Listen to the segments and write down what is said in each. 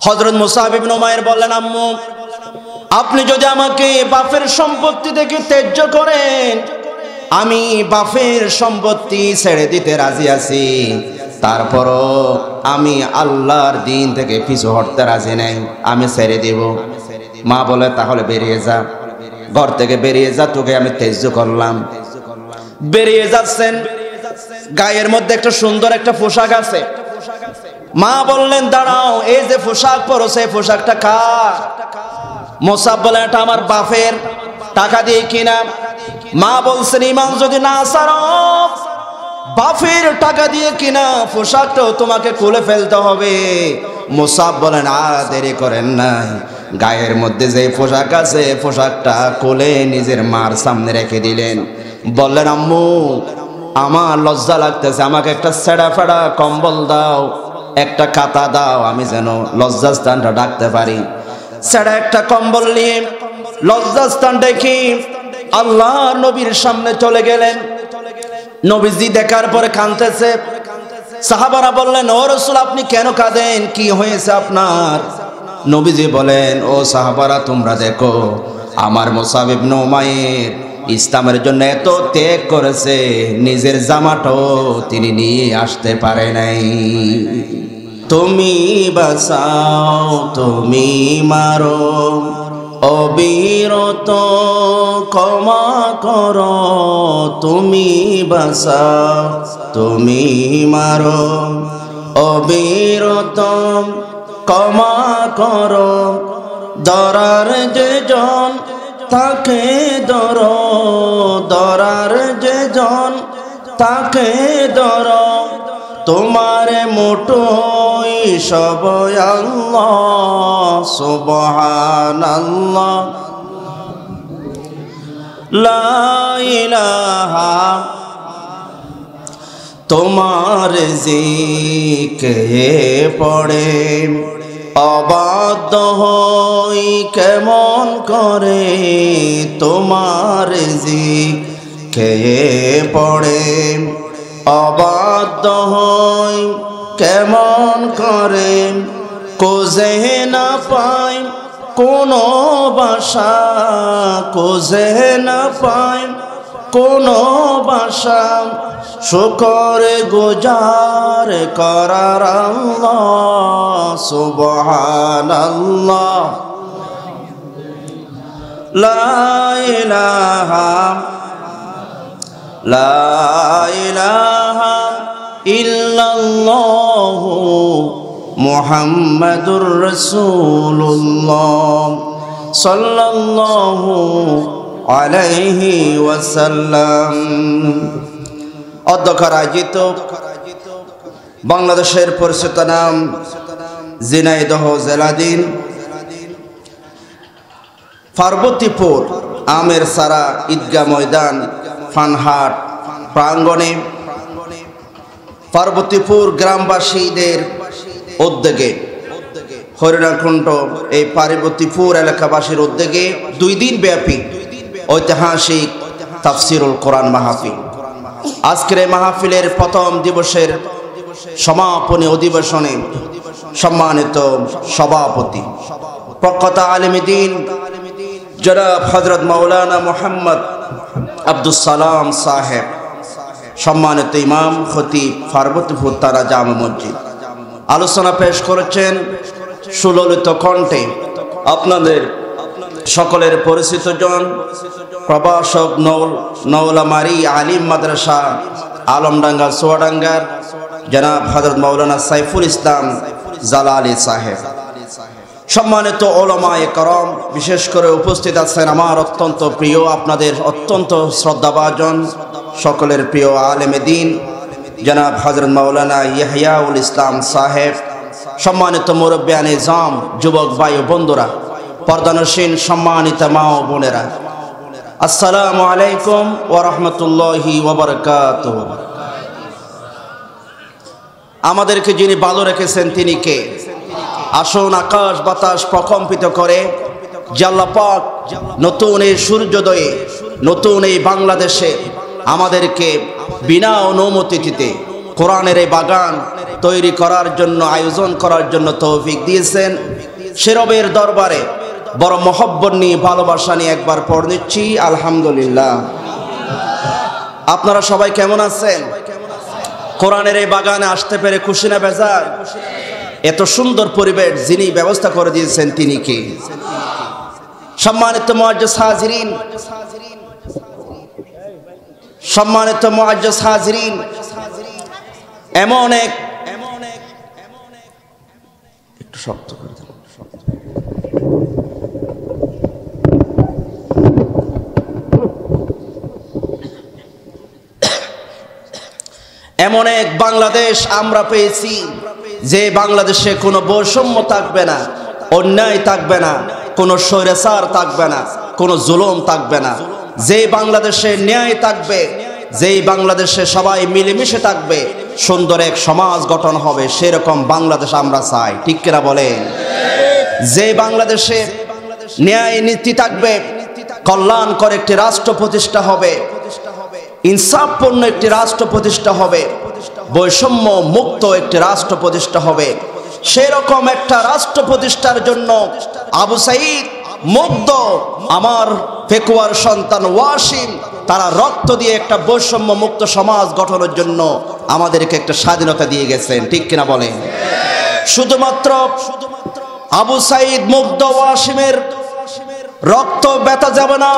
হযরত মুসআব ইবনে উমাইর বললেন, আম্মু আপনি যদি আমাকে বাপের সম্পত্তি থেকে ত্যায্য করেন, আমি বাপের সম্পত্তি ছেড়ে দিতে রাজি আছি, তারপরও আমি আল্লাহর দিন থেকে পিছু হটতে রাজি নাই, আমি ছেড়ে দেব। মা বলে, তাহলে বেরিয়ে যা, ঘর থেকে বেরিয়ে যা, তোকে আমি ত্যায্য করলাম। বেরিয়ে যাচ্ছেন, গায়ের মধ্যে একটা সুন্দর একটা পোশাক আছে। মা বললেন, দাঁড়াও, এই যে পোশাক পরছে পোশাকটা কার? মুসআব বলে, এটা আমার বাপের, টাকা দিয়ে কিনা। মা বলছেন, ইমান যদি না ছাড়ো, বাপের টাকা দিয়ে কিনা পোশাকটাও তোমাকে খুলে ফেলতে হবে। মুসআব বলেন, আর দেরি করেন না, গায়ের মধ্যে যে পোশাক আছে পোশাকটা খুলে নিজের মার সামনে রেখে দিলেন। বললেন, আম্মু আমার লজ্জা লাগতেছে, আমাকে একটা ছেঁড়া ফেড়া কম্বল দাও, একটা কাতা দাও, আমি যেন লজ্জাস্থানটা ডাকতে পারি। ছেঁড়া একটা কম্বল নিয়ে লজ্জাস্থান দেখি আল্লাহর নবীর সামনে চলে গেলেন। নবীজি দেখার পরে কাঁদতেছে। সাহাবারা বললেন, ও রাসূল আপনি কেন কাঁদেন, কি হয়েছে আপনার? নবীজি বলেন, ও সাহাবারা তোমরা দেখো, আমার মুসআব ইবনে উমাইর ইসলামের জন্য এত ত্যাগ করেছে, নিজের জামাটাও তিনি নিয়ে আসতে পারে নাই। তুমি বাঁচাও, তুমি মারো, অবিরত ক্ষমা করো, তুমি বাঁচাও, তুমি মারো, অবিরত ক্ষমা করো, ধরার যে জন তাকে ধরো, ধরার যে জন তাকে ধরো, তোমার মুঠোই সব আল্লাহ, সুবহানাল্লাহ, লা ইলাহা, তোমার জিকিরে পড়ে অবাধ্য হই কেমন করে, তোমার জিকিরে পড়ে অবাধ্য হই কেমন করে, কোজে না পাই কোনো বাসা, কোজে না পাই কোনো বাসা, শুকর গুজার করার আল্লাহ, সুবহানাল্লাহ, লা ইলাহা, লা ইলাহা ইল্লাল্লাহু মুহাম্মাদুর রাসূলুল্লাহ সাল্লাল্লাহু আলাইহি ওয়াসাল্লাম। অধ্যক্ষ আয়োজিত বাংলাদেশের পরিচিত নাম ঝিনাইদহ জেলাধীন পার্বতীপুর আমের সারা ঈদগাহ ময়দান ফানহাট প্রাঙ্গণে পার্বতীপুর গ্রামবাসীদের উদ্যোগে হরিণাকুণ্ড এই পার্বতীপুর এলাকাবাসীর উদ্যোগে 2 দিন ব্যাপী ঐতিহাসিক তাফসিরুল কোরআন মাহফিল। আজকের এই মাহফিলের প্রথম দিবসের সমাপনী অধিবেশনে সম্মানিত সভাপতি প্রখ্যাত আলেম দ্বীন জনাব হযরত মাওলানা মুহাম্মদ আব্দুস সালাম সাহেব, সম্মানিত ইমাম খতিব পার্বতীপুর তারা জামে মসজিদ, আলোচনা পেশ করেছেন সুললিত কণ্ঠে আপনাদের সকলের পরিচিত জন প্রভাষক নওলামারি আলিম মাদ্রাসা আলমডাঙ্গা চুয়াডাঙ্গার জনাব হযরত মাওলানা সাইফুল ইসলাম জালালি সাহেব, সম্মানিত উলামায়ে কেরাম, বিশেষ করে উপস্থিত আছেন আমার অত্যন্ত প্রিয়, আপনাদের অত্যন্ত শ্রদ্ধাভাজন সকলের প্রিয় আলেম দ্বীন জনাব হযরত মাওলানা ইয়াহইয়াউল ইসলাম সাহেব, সম্মানিত মুরব্বিয়ানে জাম, যুবক ভাই ও বন্ধুরা, পর্দানসীন সম্মানিত মা ও বোনেরা, আসসালামু আলাইকুম ওয়া রাহমাতুল্লাহি ওয়া বারাকাতুহু। আমাদেরকে যিনি ভালো রেখেছেন তিনি কে? আসুন আকাশ বাতাস প্রকম্পিত করে যে আল্লাহ পাক নতুন এই সূর্যোদয়ে নতুন এই বাংলাদেশে আমাদেরকে বিনা অনুমতিতে কোরআনের এই বাগান তৈরি করার জন্য, আয়োজন করার জন্য তৌফিক দিয়েছেন। সে রবের দরবারে বড় মহব্বত নিয়ে, ভালোবাসা নিয়ে একবার পড়ে নিচ্ছি আলহামদুলিল্লাহ। আপনারা সবাই কেমন আছেন? কোরআনের এই বাগানে আসতে পেরে খুশি না বেজার? এত সুন্দর পরিবেশ যিনি ব্যবস্থা করে দিয়েছেন তিনি কে? সম্মানিত মুআজ্জাজ হাজিরিন, সম্মানিত মুআজ্জাজ হাজিরিন, এমন এক একটু শক্ত করে দেন। এমন এক বাংলাদেশ আমরা পেয়েছি যে বাংলাদেশে কোনো বৈষম্য থাকবে না, অন্যায় থাকবে না, কোনো স্বৈরাচার থাকবে না, কোনো জুলুম থাকবে না। যে বাংলাদেশে ন্যায় থাকবে, যেই বাংলাদেশে সবাই মিলেমিশে থাকবে, সুন্দর এক সমাজ গঠন হবে, সেরকম বাংলাদেশ আমরা চাই। ঠিক কিনা বলেন? যে বাংলাদেশে ন্যায় নীতি থাকবে, কল্যাণকর একটি রাষ্ট্র প্রতিষ্ঠা হবে, ইনসাফপূর্ণ একটি রাষ্ট্র প্রতিষ্ঠা হবে, বৈষম্য মুক্ত একটি রাষ্ট্র প্রতিষ্ঠা হবে, সেরকম একটা রাষ্ট্র প্রতিষ্ঠার জন্য আবু সাঈদ, মুগ্ধ, আমার ফেকুয়ার সন্তান ওয়াসিম, তারা রক্ত দিয়ে একটা বৈষম্য মুক্ত সমাজ গঠনের জন্য আমাদেরকে একটা স্বাধীনতা দিয়ে গেছেন। ঠিক কিনা বলেন? শুধুমাত্র আবু সাঈদ, মুগ্ধ, ওয়াসিমের রক্ত ব্যথা যাবে না।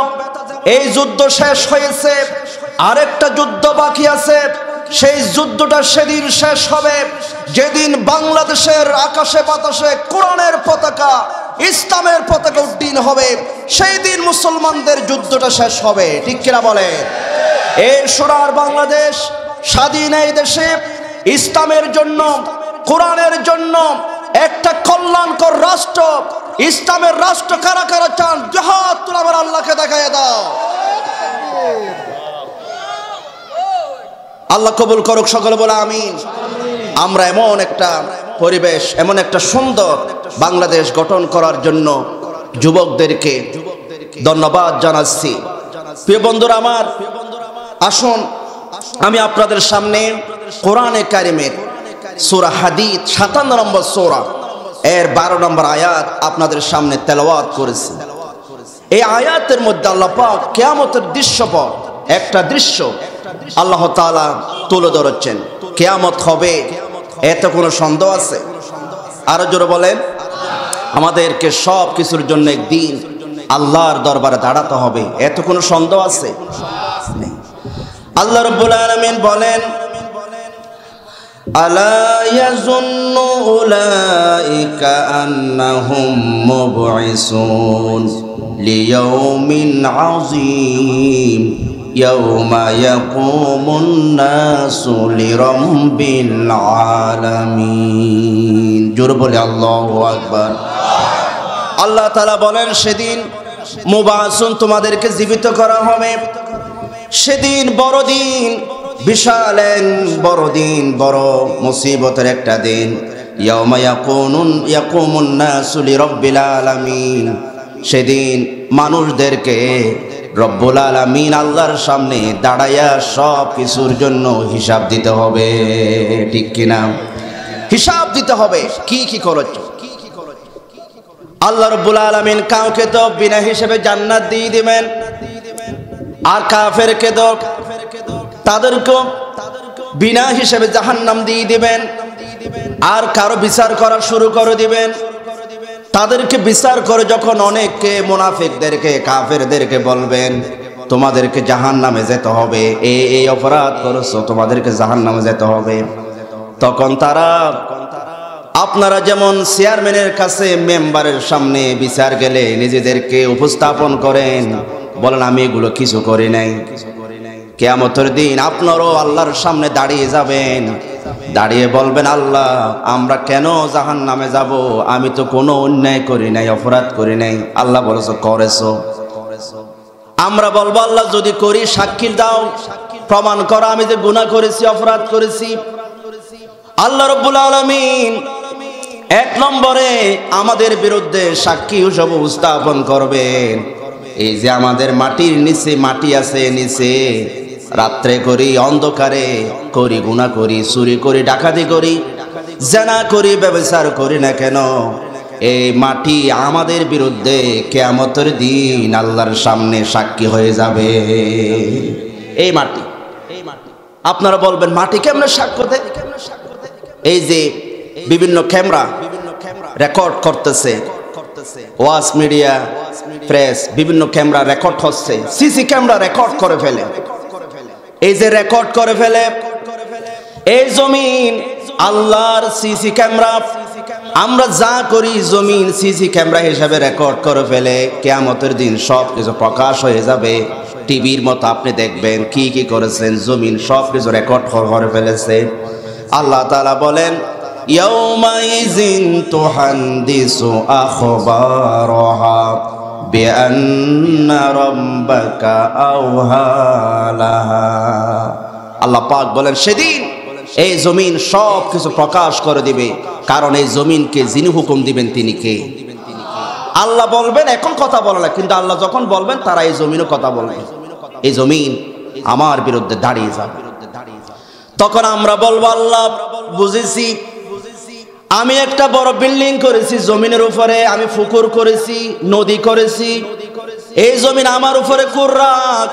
এই যুদ্ধ শেষ হয়েছে, আরেকটা যুদ্ধ বাকি আছে। সেই যুদ্ধটা সেদিন শেষ হবে যেদিন বাংলাদেশের আকাশে বাতাসে কোরআনের পতাকা, ইসলামের পতাকা উড্ডীন হবে। সেই দিন মুসলমানদের যুদ্ধটা শেষ হবে। ঠিক কিনা বলে? এই সোনার বাংলাদেশ, স্বাধীন এই দেশে ইসলামের জন্য, কোরআনের জন্য একটা কল্যাণকর রাষ্ট্র, ইসলামের রাষ্ট্র কারা কারা চান? জিহাদ তুলে আমার আল্লাহকে দেখায় দাও। আল্লাহ কবুল করুক, সকলে বলে আমিন। আমরা এমন একটা পরিবেশ, এমন একটা সুন্দর বাংলাদেশ গঠন করার জন্য যুবকদেরকে ধন্যবাদ জানাচ্ছি। প্রিয় বন্ধুরা আমার, আসুন আমি আপনাদের সামনে কোরআনে কারিমের সূরা হাদীদ 57 নম্বর সূরা এর 12 নম্বর আয়াত আপনাদের সামনে তেলাওয়াত করেছি। এই আয়াতের মধ্যে আল্লাহ পাক কিয়ামতের দৃশ্যপট, একটা দৃশ্য আল্লাহ তাআলা তুলে ধরেছেন। কিয়ামত হবে, এতে কোনো সন্দেহ আছে? আরো জোরে বলেন। আমাদেরকে সব কিছুর জন্য একদিন আল্লাহর দরবারে দাঁড়াতে হবে, এত কোনো সন্দেহ আছে? আল্লাহ রাব্বুল আলামিন বলেন, আলা ইয়াযুন্নু উলাইকা আন্নাহুম মুবঈসুন লিয়াউমিন আযীম ইয়াউমা ইয়াকুমুন নাসু লিরাব্বিল আলামিন। জোরে বলে আল্লাহু আকবার। আল্লাহ তাআলা বলেন, সেদিন মুবঈসুন, তোমাদেরকে জীবিত করা হবে। সেদিন বড় দিন, বিশাল এক বড় দিন, বড় মুসিবতের একটা দিন। ইয়াউমা ইয়াকুমুন নাসু লিরাব্বিল আলামিন। সেদিন মানুষদেরকে রব্বুল আলামিন আল্লাহর সামনে দাঁড়াইয়া সব কিছুর জন্য হিসাব দিতে হবে। ঠিক কিনা? হিসাব দিতে হবে, কি কি করেছো। আল্লাহ রব্বুল আলামিন কাউকে তো বিনা হিসেবে জান্নাত দিয়ে দিবেন, আর কাফেরকে তো তাদেরকে বিনা হিসেবে জাহান্নাম দিয়ে দিবেন, আর কারো বিচার করা শুরু করে দিবেন। তাদেরকে বিচার করে যখন অনেককে, মুনাফিকদেরকে, কাফেরদেরকে বলবেন, তোমাদেরকে জাহান্নামে যেতে হবে, এই অপরাধ করেছো, তোমাদেরকে জাহান্নামে যেতে হবে, তখন তারা, আপনারা যেমন চেয়ারম্যানের কাছে, মেম্বারের সামনে বিচার গেলে নিজেদেরকে উপস্থাপন করেন, বলেন আমি এগুলো কিছু করি নাই, কিয়ামতের দিন আপনারও আল্লাহর সামনে দাঁড়িয়ে যাবেন, দাঁড়িয়ে বলবেন, আল্লাহ আমরা কেন জাহান্নামে যাব? আমি তো কোনো অন্যায় করি নাই, অপরাধ করি নাই। আল্লাহ বলেছো করেছো। আমরা বলবো, আল্লাহ যদি করি সাক্ষী দাও, প্রমাণ করো আমি যে গুনাহ করেছি, অপরাধ করেছি। আল্লাহ রাব্বুল আলামিন এক নম্বরে আমাদের বিরুদ্ধে সাক্ষী হিসেবে উপস্থাপন করবেন। এই যে আমাদের মাটির নিচে মাটি আছে, নিচে রাত্রে করি, অন্ধকারে করি, গুনাহ করি, চুরি করি, ডাকাতি করি, জেনা করি, ব্যভিচার করি না কেন, এই মাটি আমাদের বিরুদ্ধে কিয়ামতের দিন আল্লাহর সামনে সাক্ষী হয়ে যাবে। এই মাটি, আপনারা বলবেন মাটি কেমনে সাক্ষ্য দেয়? এই যে বিভিন্ন ক্যামেরা রেকর্ড করতেছে, ওয়াজ মিডিয়া, প্রেস, বিভিন্ন ক্যামেরা রেকর্ড হচ্ছে, সিসি ক্যামেরা রেকর্ড করে ফেলে। এই যে রেকর্ড করে ফেলে, এই জমিন আল্লাহর সিসি ক্যামেরা। আমরা যা করি জমিন সিসি ক্যামেরা হিসাবে রেকর্ড করে ফেলে। কিয়ামতের দিন সব কিছু প্রকাশ হয়ে যাবে। টিভির মতো আপনি দেখবেন কি কি করেছেন, জমিন সব কিছু রেকর্ড করে ফেলেছে। আল্লাহ তাআলা বলেন, ইয়াউমাইযিন তুহাদ্দিসু আখবারাহা বিআন্না রাব্বাকা আওহা লাহা। আল্লাহ পাক বলেন, সেদিন এই জমিন সব কিছু প্রকাশ করে দিবে, কারণ এই জমিনকে যিনি হুকুম দিবেন তিনি কে? আল্লাহ বলবেন, এখন কথা বলে না, কিন্তু আল্লাহ যখন বলবেন তারা এই জমিনও কথা বলবে। এই জমিন আমার বিরুদ্ধে দাঁড়িয়ে যাবে। তখন আমরা বলবো, আল্লাহ বুঝেছি, আমি একটা বড় বিল্ডিং করেছি জমিনের উপরে, আমি পুকুর করেছি, নদী করেছি, এই জমিন আমার উপরে কুররাক,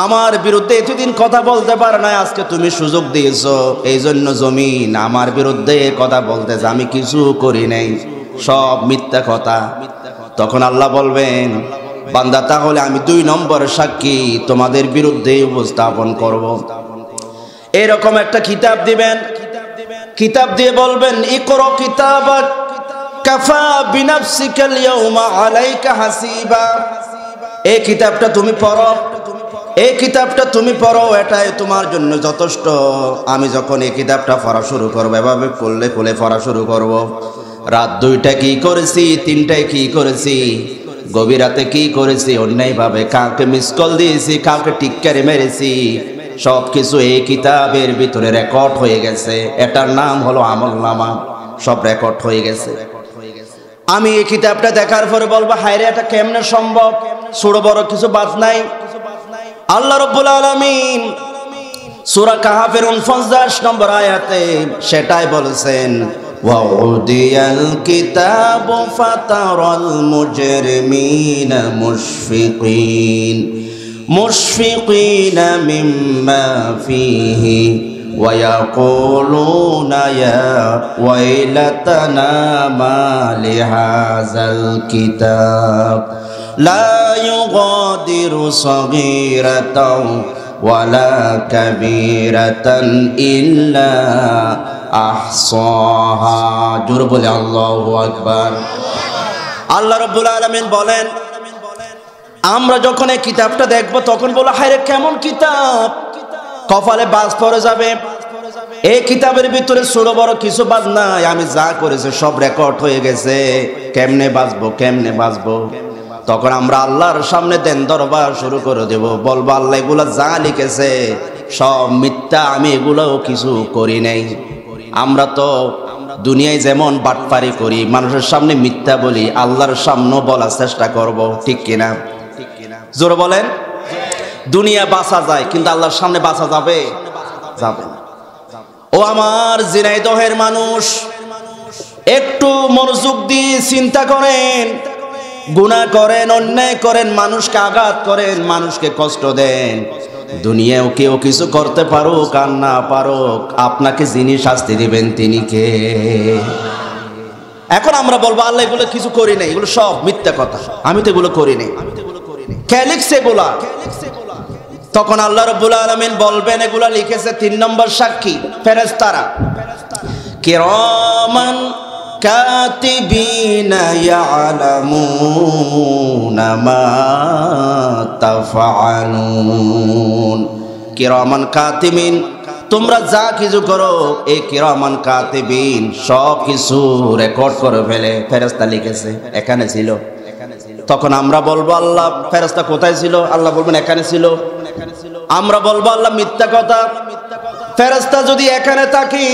আমার বিরুদ্ধে এতদিন কথা বলতে পারে না, আজকে তুমি সুযোগ দিয়েছো, এই জন্য জমিন আমার বিরুদ্ধে কথা বলতেছে, আমি কিছু করি নাই, সব মিথ্যা কথা। তখন আল্লাহ বলবেন, বান্দা তাহলে আমি 2 নম্বর সাক্ষী তোমাদের বিরুদ্ধে উপস্থাপন করব। এরকম একটা কিতাব দিবেন, কিতাব দিয়ে বলবেন, ইকরা কিতাবাক কাফা বিনাফসিকাল ইয়াউমা আলাইকা হাসিবা। এই কিতাবটা তুমি পড়ো, এই কিতাবটা তুমি পড়ো, এটাই তোমার জন্য যথেষ্ট। আমি যখন এই কিতাবটা পড়া শুরু করবো, এভাবে কোলে কোলে পড়া শুরু করব, রাত 2টায় কি করেছি, 3টায় কি করেছি, গভীর রাতে কি করেছি, অন্যায়ভাবে কাউকে মিস কল দিয়েছি, কাউকে টিক্কারে মেরেছি, সব কিছু এই কিতাবের ভিতরে রেকর্ড হয়ে গেছে। এটার নাম হলো আমলনামা, সব রেকর্ড হয়ে গেছে। আমি এই কিতাবটা দেখার পরে বলবো, হায়রে এটা কেমনে সম্ভব, ছোট বড় কিছু বাদ নাই। আল্লাহ রাব্বুল আলামিন সূরা কাহফের 49 নম্বর আয়াতে সেটাই বলেছেন, ওয়াউদিয়াল কিতাবু ফাতারাল মুজরিমিনা মুশফিকিনা মিম্মা ফিহি ওয়ায়াকুলুনা ইয়া ওয়াইলাতানা মা লিহাযাল কিতাব লা ইউগাদিরু সগীরাতাও ওয়ালা কাবীরাতান ইল্লা আহসাহা। জোরে বলে আল্লাহু আকবার। আল্লাহ রাব্বুল আলামিন বলেন, আমরা যখন এই কিতাবটা দেখব তখন বলো, হায়রে কেমন কিতাব, কপালে বাজ পড়ে যাবে। এই কিতাবের ভিতরে ছোট বড় কিছু বাদ নাই, আমি যা করেছি সব রেকর্ড হয়ে গেছে, কেমনে বাঁচবো, কেমনে বাঁচবো। তখন আমরা আল্লাহর সামনে দেন দরবার শুরু করে দেব, বলবো, আল্লাহ এগুলা যা লিখেছে সব মিথ্যা, আমি এগুলোও কিছু করি নাই। আমরা তো দুনিয়ায় যেমন বাটপারি করি, মানুষের সামনে মিথ্যা বলি, আল্লাহর সামনেও বলার চেষ্টা করব, ঠিক কিনা? জোরে বলেন। দুনিয়া বাঁচা যায়, কিন্তু আল্লাহর সামনে বাঁচা যাবে? যাবে না। ও আমার ঝিনাইদহের মানুষ, একটু মনোযোগ দিয়ে চিন্তা করেন। গুনাহ করেন, অন্যায় করেন, মানুষকে আঘাত করেন, মানুষকে কষ্ট দেন, দুনিয়াও কেউ কিছু করতে পারুক আর না পারুক, আপনাকে যিনি শাস্তি দিবেন তিনি কে? এখন আমরা বলবো, আল্লাহ এগুলো কিছু করি নাই, এগুলো সব মিথ্যা কথা, আমি তো এগুলো করি নাই, কে লিখছে এগুলা? তখন আল্লাহ রাব্বুল আলামিন বলবেন, এগুলা লিখেছে 3 নম্বর সাক্ষী ফেরেশতারা, কিরামান কাতিবিনা ইয়ালামুনা মা তাফআলুন। কিরামান কাতিবিন, তোমরা যা কিছু করো, এই কিরামান কাতিবিন সব কিছু রেকর্ড করে ফেলে, ফেরেশতা লিখেছে, এখানে ছিল। তখন আমরা বলবো, আল্লাহ ফেরেশতা কোথায় ছিল? আল্লাহ বলবেন এখানে ছিল। আমরা বলবো, আল্লাহ মিথ্যা কথা, ফেরেশতা যদি এখানে থাকি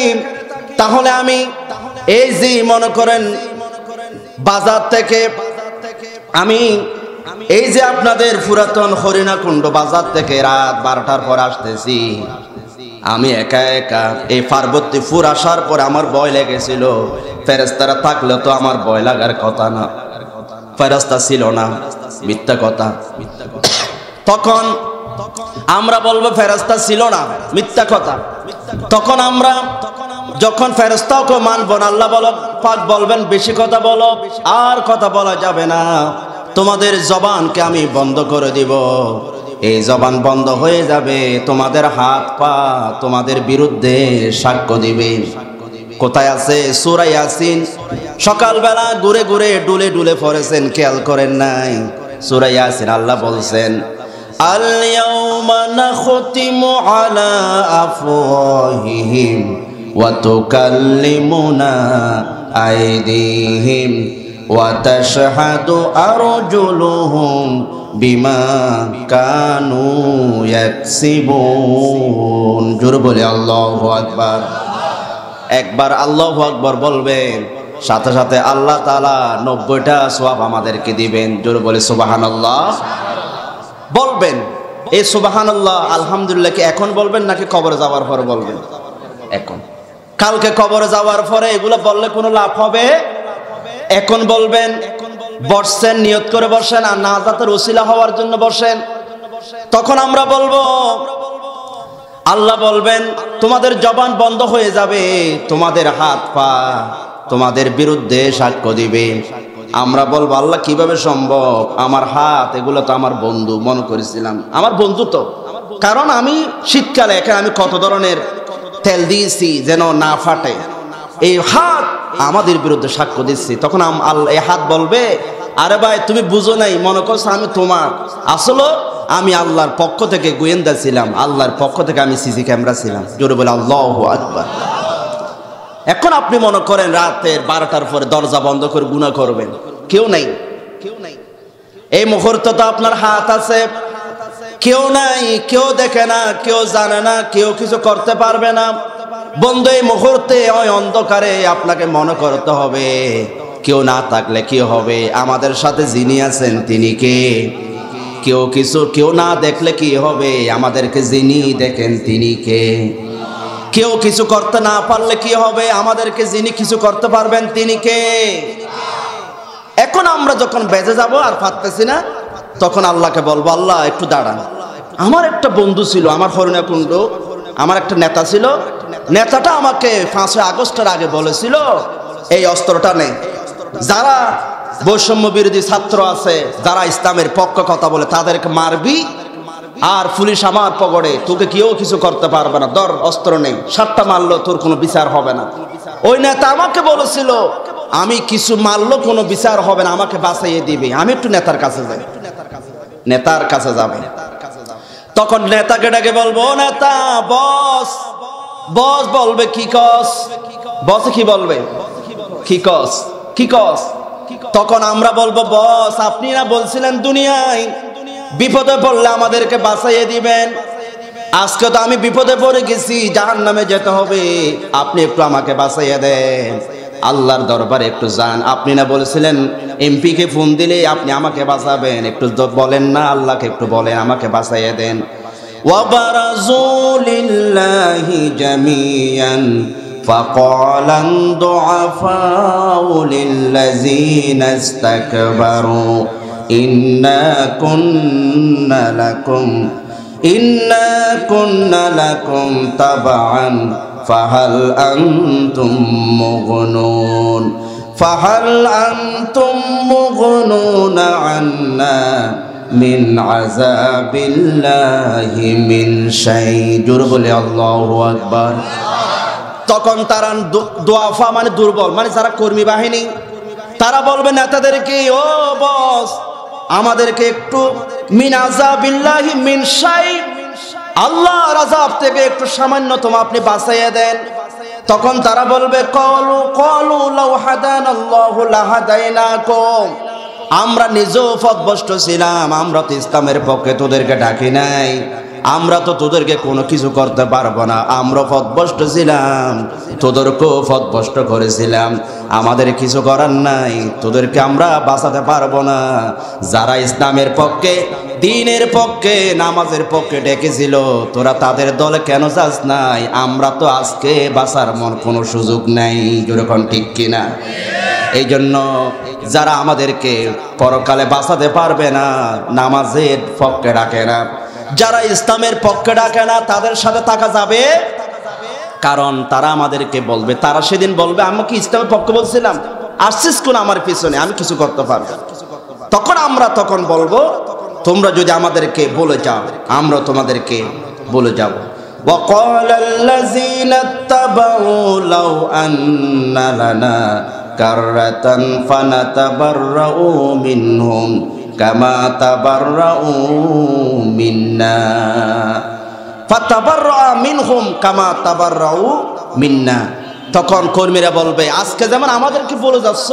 তাহলে আমি এই যে মনে করেন বাজার থেকে আমি এই যে আপনাদের পুরাতন হরিণাকুণ্ড বাজার থেকে রাত 12টার পর আসতেছি, আমি একা একা এই পার্বতীপুর আসার পর আমার ভয় লেগেছিল। ফেরেশতারা থাকলে তো আমার ভয় লাগার কথা না, ফেরেশতা ছিল না, মিথ্যা কথা। তখন আমরা বলবো ফেরেশতা ছিল না, মিথ্যা কথা। তখন আমরা যখন ফেরেশতাকে মানব না, আল্লাহ পাক বলবেন বেশি কথা বলো, আর কথা বলা যাবে না, তোমাদের জবানকে আমি বন্ধ করে দিব। এই জবান বন্ধ হয়ে যাবে, তোমাদের হাত পা তোমাদের বিরুদ্ধে সাক্ষ্য দিবে। কোথায় আছে? সূরা ইয়াসিন। সকালবেলা ঘুরে ঘুরে ডুলে ডুলে পড়েছেন, খেয়াল করেন নাই? সূরা ইয়াসিন আল্লাহ বলছেন, আল ইয়াউমা নাখতিমু আলা আফওয়াহিহিম ওয়া তুকাল্লিমুনা আইদিহিম ওয়া তাশহাদু আরজুলুহুম বিমা কানু ইয়াকসিবুন। জোরে বলে আল্লাহু আকবার। একবার আল্লাহু আকবার বলবেন, সাথে সাথে আল্লাহ তাআলা 90টা সওয়াব আমাদেরকে দিবেন। জোরে বলে সুবহানাল্লাহ বলবেন। এই সুবহানাল্লাহ আলহামদুলিল্লাহ কি এখন বলবেন নাকি কবরে যাওয়ার পরে বলবেন? এখন। কালকে কবরে যাওয়ার পরে এগুলো বললে কোনো লাভ হবে? এখন বলবেন। বসছেন, নিয়ত করে বসেন, আর নাজাতের ওসিলা হওয়ার জন্য বসেন। তখন আমরা বলবো, আল্লাহ বলবেন তোমাদের জবান বন্ধ হয়ে যাবে, তোমাদের হাত পা তোমাদের বিরুদ্ধে সাক্ষ্য দিবে। আমরা বলবো আল্লাহ কিভাবে সম্ভব? আমার হাত এগুলো তো আমার বন্ধু মনে করেছিলাম, আমার বন্ধু তো, কারণ আমি শীতকালে এখানে আমি কত ধরনের তেল দিয়েছি যেন না ফাটে, এই হাত আমাদের বিরুদ্ধে সাক্ষ্য দিচ্ছি। তখন আল্লাহ এই হাত বলবে, আরে ভাই তুমি বুঝো নাই, মনে করছো আমি তোমার, আসলে আমি আল্লাহর পক্ষ থেকে গোয়েন্দা ছিলাম, আল্লাহর পক্ষ থেকে আমি সিসি ক্যামেরা ছিলাম। জোরে বলে আল্লাহু আকবার। এখন আপনি মনে করেন রাতের 12টার পরে দরজা বন্ধ করে গুনাহ করবেন, কেউ নাই, এই মুহূর্তে তো আপনার হাত আছে, কেউ নাই, কেউ দেখে না, কেউ জানে না, কেউ কিছু করতে পারবে না। বন্ধু এই মুহূর্তে ওই অন্ধকারে আপনাকে মনে করতে হবে, কেউ না থাকলে কি হবে? আমাদের সাথে যিনি আছেন তিনি কে? কেউ না দেখলে কি হবে? আমাদেরকে যিনি দেখেন তিনি কে? কেউ কিছু করতে না পারলে কি হবে? আমাদেরকে যিনি কিছু করতে পারবেন তিনি কে? এখন আমরা যখন বেঁচে যাব আর পারতেছি না, তখন আল্লাহকে বলবো, আল্লাহ একটু দাঁড়ান, আমার একটা বন্ধু ছিল, আমার হরিণাকুণ্ড, আমার একটা নেতা ছিল, নেতাটা আমাকে 5ই আগস্টের আগে বলেছিল এই অস্ত্রটা নেই, যারা বৈষম্য বিরোধী ছাত্র আছে, যারা ইসলামের পক্ষে কথা বলে তাদেরকে মারবি, আর পুলিশ আমার পকেটে, তোকে কেউ কিছু করতে পারবে না, ধর অস্ত্র নেই, 7টা মারলো তোর কোনো বিচার হবে না। ওই নেতা আমাকে বলেছিল আমি কিছু মারলো কোনো বিচার হবে না, আমাকে বাঁচাইয়ে দিবে, আমি একটু নেতার কাছে যাই। নেতার কাছে যাবে, তখন নেতাকে ডাকে বলবো, নেতা বস, বস বলবে কি কস? বস কি বলবে? কি কস, কি কস? তখন আমরা বলবো, বস আপনি না বলছিলেন দুনিয়ায় বিপদে পড়লে আমাদেরকে বাঁচাইয়ে দিবেন, আজকে তো আমি বিপদে পড়ে গেছি, জাহান্নামে যেতে হবে, আপনি একটু আমাকে বাঁচাইয়ে দেন, আল্লাহর দরবারে একটু যান, আপনি না বলেছিলেন এমপি কে ফোন দিলে আপনি আমাকে বাঁচাবেন, একটু বলেন না, আল্লাহকে একটু বলেন আমাকে বাঁচাইয়ে দেন। وبرزوا لله جميعا فقال الضعفاء للذين استكبروا إنا كنا لكم تبعا فهل أنتم مغنون عنا من عذاب الله من شيء। জোরে বলে আল্লাহু আকবার। তখন তারা দুআফা মানে দুর্বল, মানে যারা কর্মী বাহিনী, তারা বলবে নেতাদেরকে, ও বস আমাদেরকে একটু মিন আযাবিল্লাহি মিন শাই, আল্লাহর আযাব থেকে একটু সামান্যতম আপনি বাঁচাইয়ে দেন। তখন তারা বলবে, ক্বালু লাউ হাদানাল্লাহু লাহাদাইনাকুম, আমরা নিজেও পথভ্রষ্ট ছিলাম, আমরা তো ইসলামের পক্ষে তোদেরকে ডাকি নাই, আমরা তো তোদেরকে কোনো কিছু করতে পারবো না, আমরা পথভ্রষ্ট ছিলাম, তোদেরকেও পথভ্রষ্ট করেছিলাম, আমাদের কিছু করার নাই, তোদেরকে আমরা বাঁচাতে পারবো না। যারা ইসলামের পক্ষে, দ্বীনের পক্ষে, নামাজের পক্ষে ডেকেছিল, তোরা তাদের দলে কেন যাস নাই? আমরা তো আজকে বাঁচার মন কোনো সুযোগ নাই, যেরকম ঠিক কিনা? এই জন্য যারা আমাদেরকে পরকালে বাঁচাতে পারবে না, নামাজের পক্ষে ডাকে না, যারা ইসলামের পক্ষে ডাকে না, তাদের সাথে থাকা যাবে? কারণ তারা আমাদেরকে বলবে, তারা সেদিন বলবে, আমি কি ইসলামের পক্ষে বলছিলাম, আসছিস কোন আমার পিছনে, আমি কিছু করতে পারবো। তখন আমরা বলবো, তোমরা যদি আমাদেরকে বলে যাও, আমরা তোমাদেরকে বলে যাব। وقال الذين اتبعوا لو أن لنا كرة فنتبرأ منهم كما تبرؤوا منا فتبرأ منهم كما تبرؤوا منا। তখন কর্মীরা বলবে, আজকে যেমন আমাদেরকে বলে যাচ্ছ,